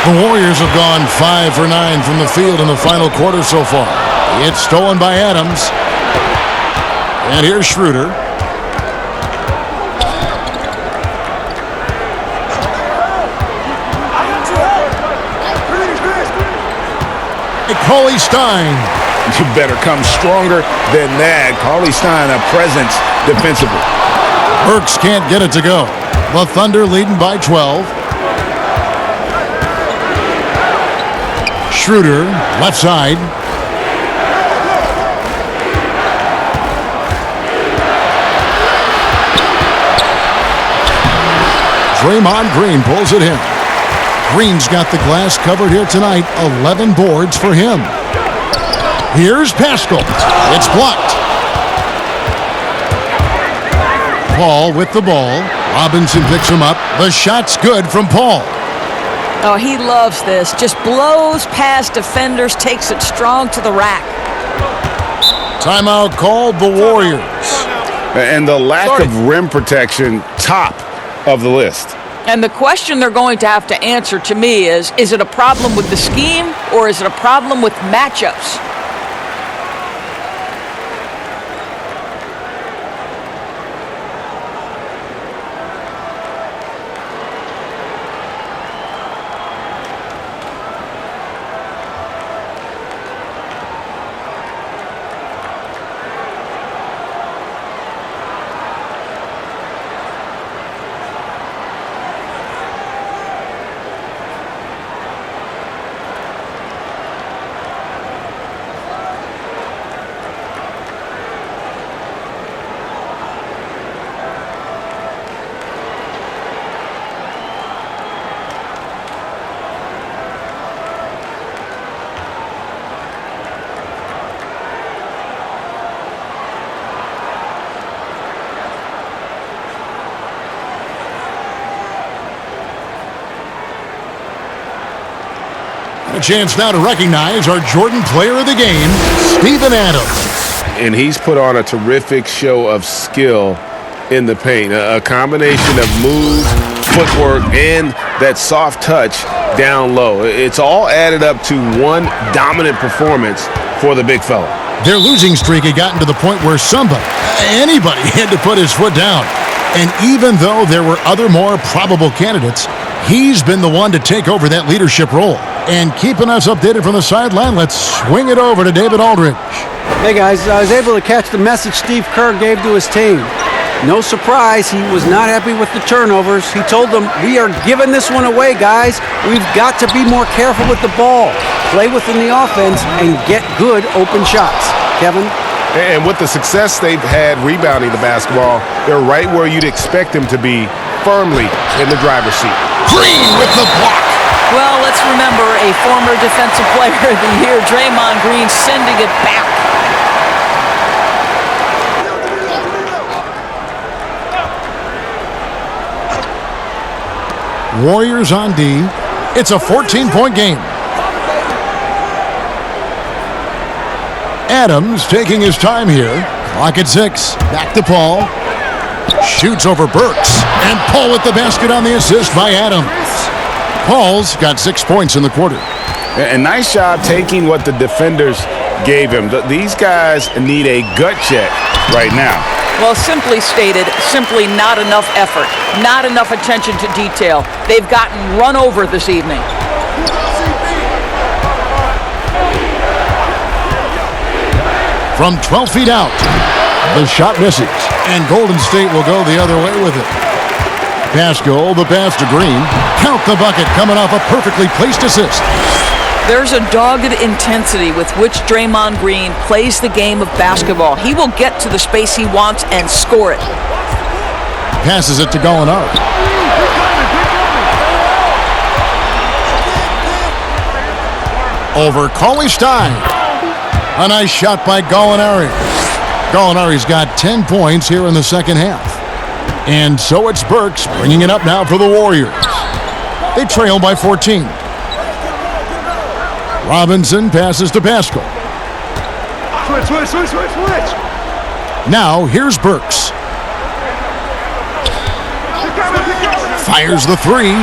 The Warriors have gone 5 for 9 from the field in the final quarter so far. It's stolen by Adams. And here's Schroeder. Cauley Stein. You better come stronger than that. Cauley Stein, a presence defensively. Burks can't get it to go. The Thunder leading by 12. Schroeder, left side. Draymond Green pulls it in. Green's got the glass covered here tonight. 11 boards for him. Here's Pascal. It's blocked. Paul with the ball. Robinson picks him up. The shot's good from Paul. Oh, he loves this. Just blows past defenders, takes it strong to the rack. Timeout called the Warriors. And the lack of rim protection, top of the list. And the question they're going to have to answer to me is it a problem with the scheme or is it a problem with matchups? A chance now to recognize our Jordan Player of the Game, Steven Adams. And he's put on a terrific show of skill in the paint. A combination of moves, footwork, and that soft touch down low. It's all added up to one dominant performance for the big fella. Their losing streak had gotten to the point where anybody had to put his foot down. And even though there were other more probable candidates, he's been the one to take over that leadership role. And keeping us updated from the sideline, let's swing it over to David Aldridge. Hey guys, I was able to catch the message Steve Kerr gave to his team. No surprise, he was not happy with the turnovers. He told them, we are giving this one away, guys. We've got to be more careful with the ball, play within the offense, and get good open shots. Kevin? And with the success they've had rebounding the basketball, they're right where you'd expect them to be, firmly in the driver's seat. Green with the block. Well, let's remember a former Defensive Player of the Year, Draymond Green, sending it back. Warriors on D. It's a 14-point game. Adams taking his time here. Clock at 6. Back to Paul. Shoots over Burks. And Paul with the basket on the assist by Adams. Paul's got 6 points in the quarter. And nice job taking what the defenders gave him. These guys need a gut check right now. Well, simply stated, simply not enough effort, not enough attention to detail. They've gotten run over this evening. From 12 feet out, the shot misses, and Golden State will go the other way with it. Pascal, the pass to Green. Count the bucket coming off a perfectly placed assist. There's a dogged intensity with which Draymond Green plays the game of basketball. He will get to the space he wants and score it. Passes it to Gallinari. Over Cauley Stein. A nice shot by Gallinari. Gallinari's got 10 points here in the second half. And so it's Burks bringing it up now for the Warriors. They trail by 14. Robinson passes to Pascal. Switch. Now here's Burks. Fires the three.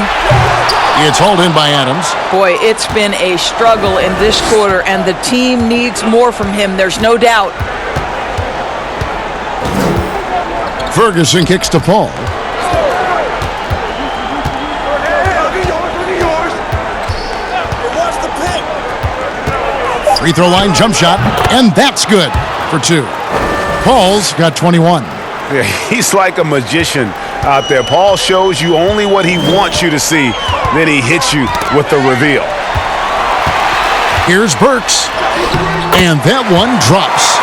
It's hauled in by Adams. Boy, it's been a struggle in this quarter, and the team needs more from him. There's no doubt. Ferguson kicks to Paul. Free throw line jump shot, and that's good for 2. Paul's got 21. Yeah, he's like a magician out there. Paul shows you only what he wants you to see, then he hits you with the reveal. Here's Burks, and that one drops.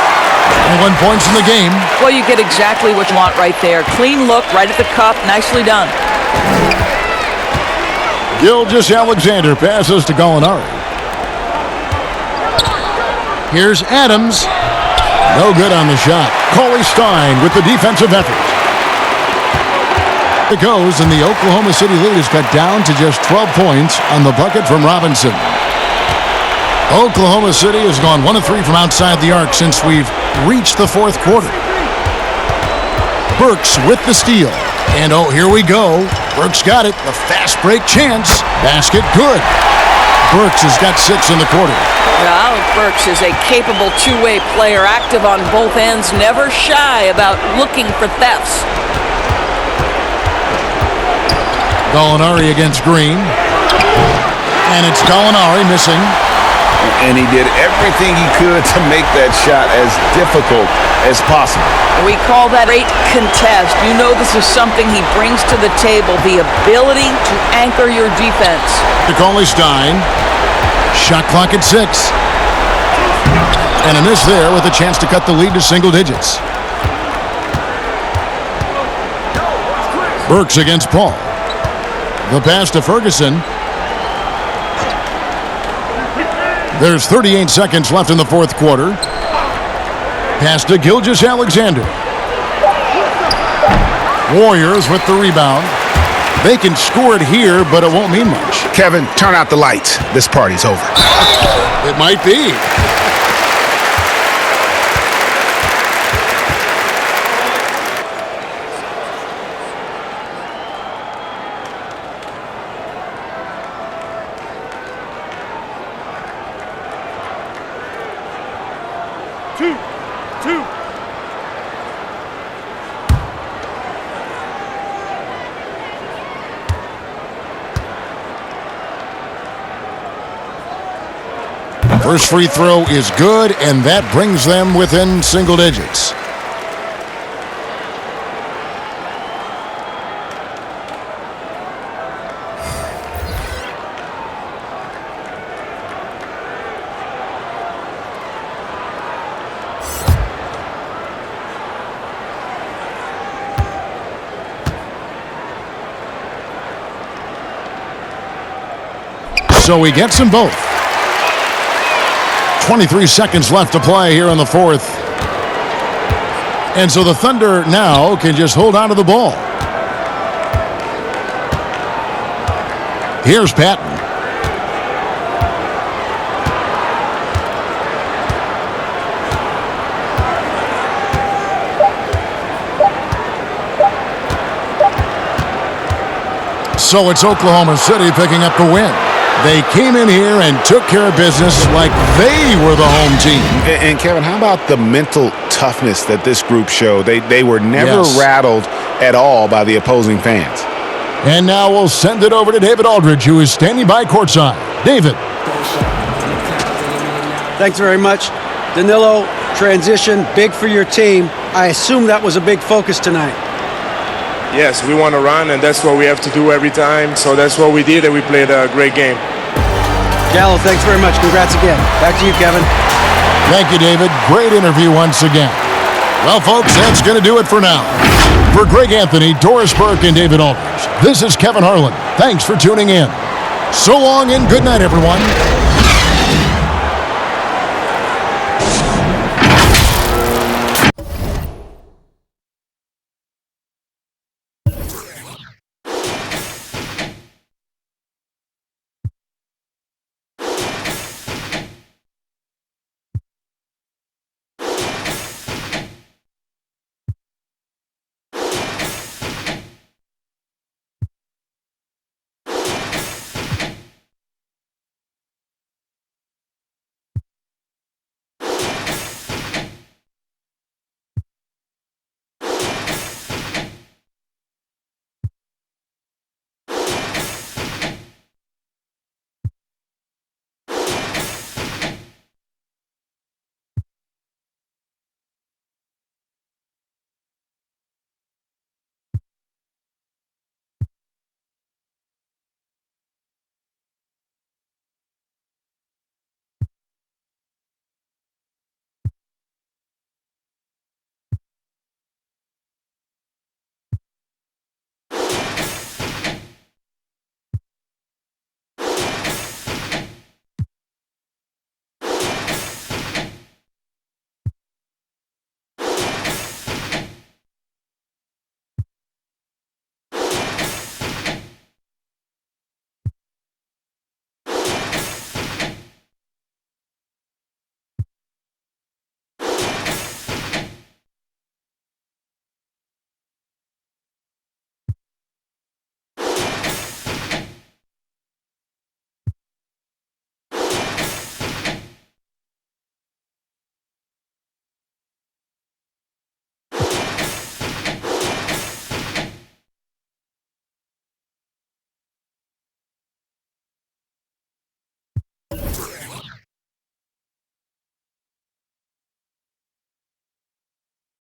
21 points in the game. Well, you get exactly what you want right there. Clean look, right at the cup, nicely done. Gilgeous-Alexander passes to Gallinari. Here's Adams. No good on the shot. Cauley Stein with the defensive effort. It goes, and the Oklahoma City lead is cut down to just 12 points on the bucket from Robinson. Oklahoma City has gone 1 of 3 from outside the arc since we've reached the fourth quarter. Burks with the steal. And oh, here we go. Burks got it. The fast break chance. Basket good. Burks has got 6 in the quarter. Now, Burks is a capable two-way player, active on both ends, never shy about looking for thefts. Gallinari against Green. And it's Gallinari missing. And he did everything he could to make that shot as difficult as possible. We call that great contest. You know this is something he brings to the table, the ability to anchor your defense. To Cauley Stein. Shot clock at 6. And a miss there with a chance to cut the lead to single digits. Burks against Paul. The pass to Ferguson. There's 38 seconds left in the fourth quarter. Pass to Gilgeous-Alexander. Warriors with the rebound. They can score it here, but it won't mean much. Kevin, turn out the lights. This party's over. It might be. Two. First free throw is good, and that brings them within single digits. So he gets them both. 23 seconds left to play here in the fourth. And so the Thunder now can just hold on to the ball. Here's Patton. So it's Oklahoma City picking up the win. They came in here and took care of business like they were the home team. And Kevin, how about the mental toughness that this group showed? They were never rattled at all by the opposing fans. And now we'll send it over to David Aldridge, who is standing by courtside. David. Thanks very much. Danilo, transition, big for your team. I assume that was a big focus tonight. Yes, we want to run, and that's what we have to do every time. So that's what we did, and we played a great game. Gallo, thanks very much. Congrats again. Back to you, Kevin. Thank you, David. Great interview once again. Well, folks, that's going to do it for now. For Greg Anthony, Doris Burke, and David Aldridge, this is Kevin Harlan. Thanks for tuning in. So long and good night, everyone.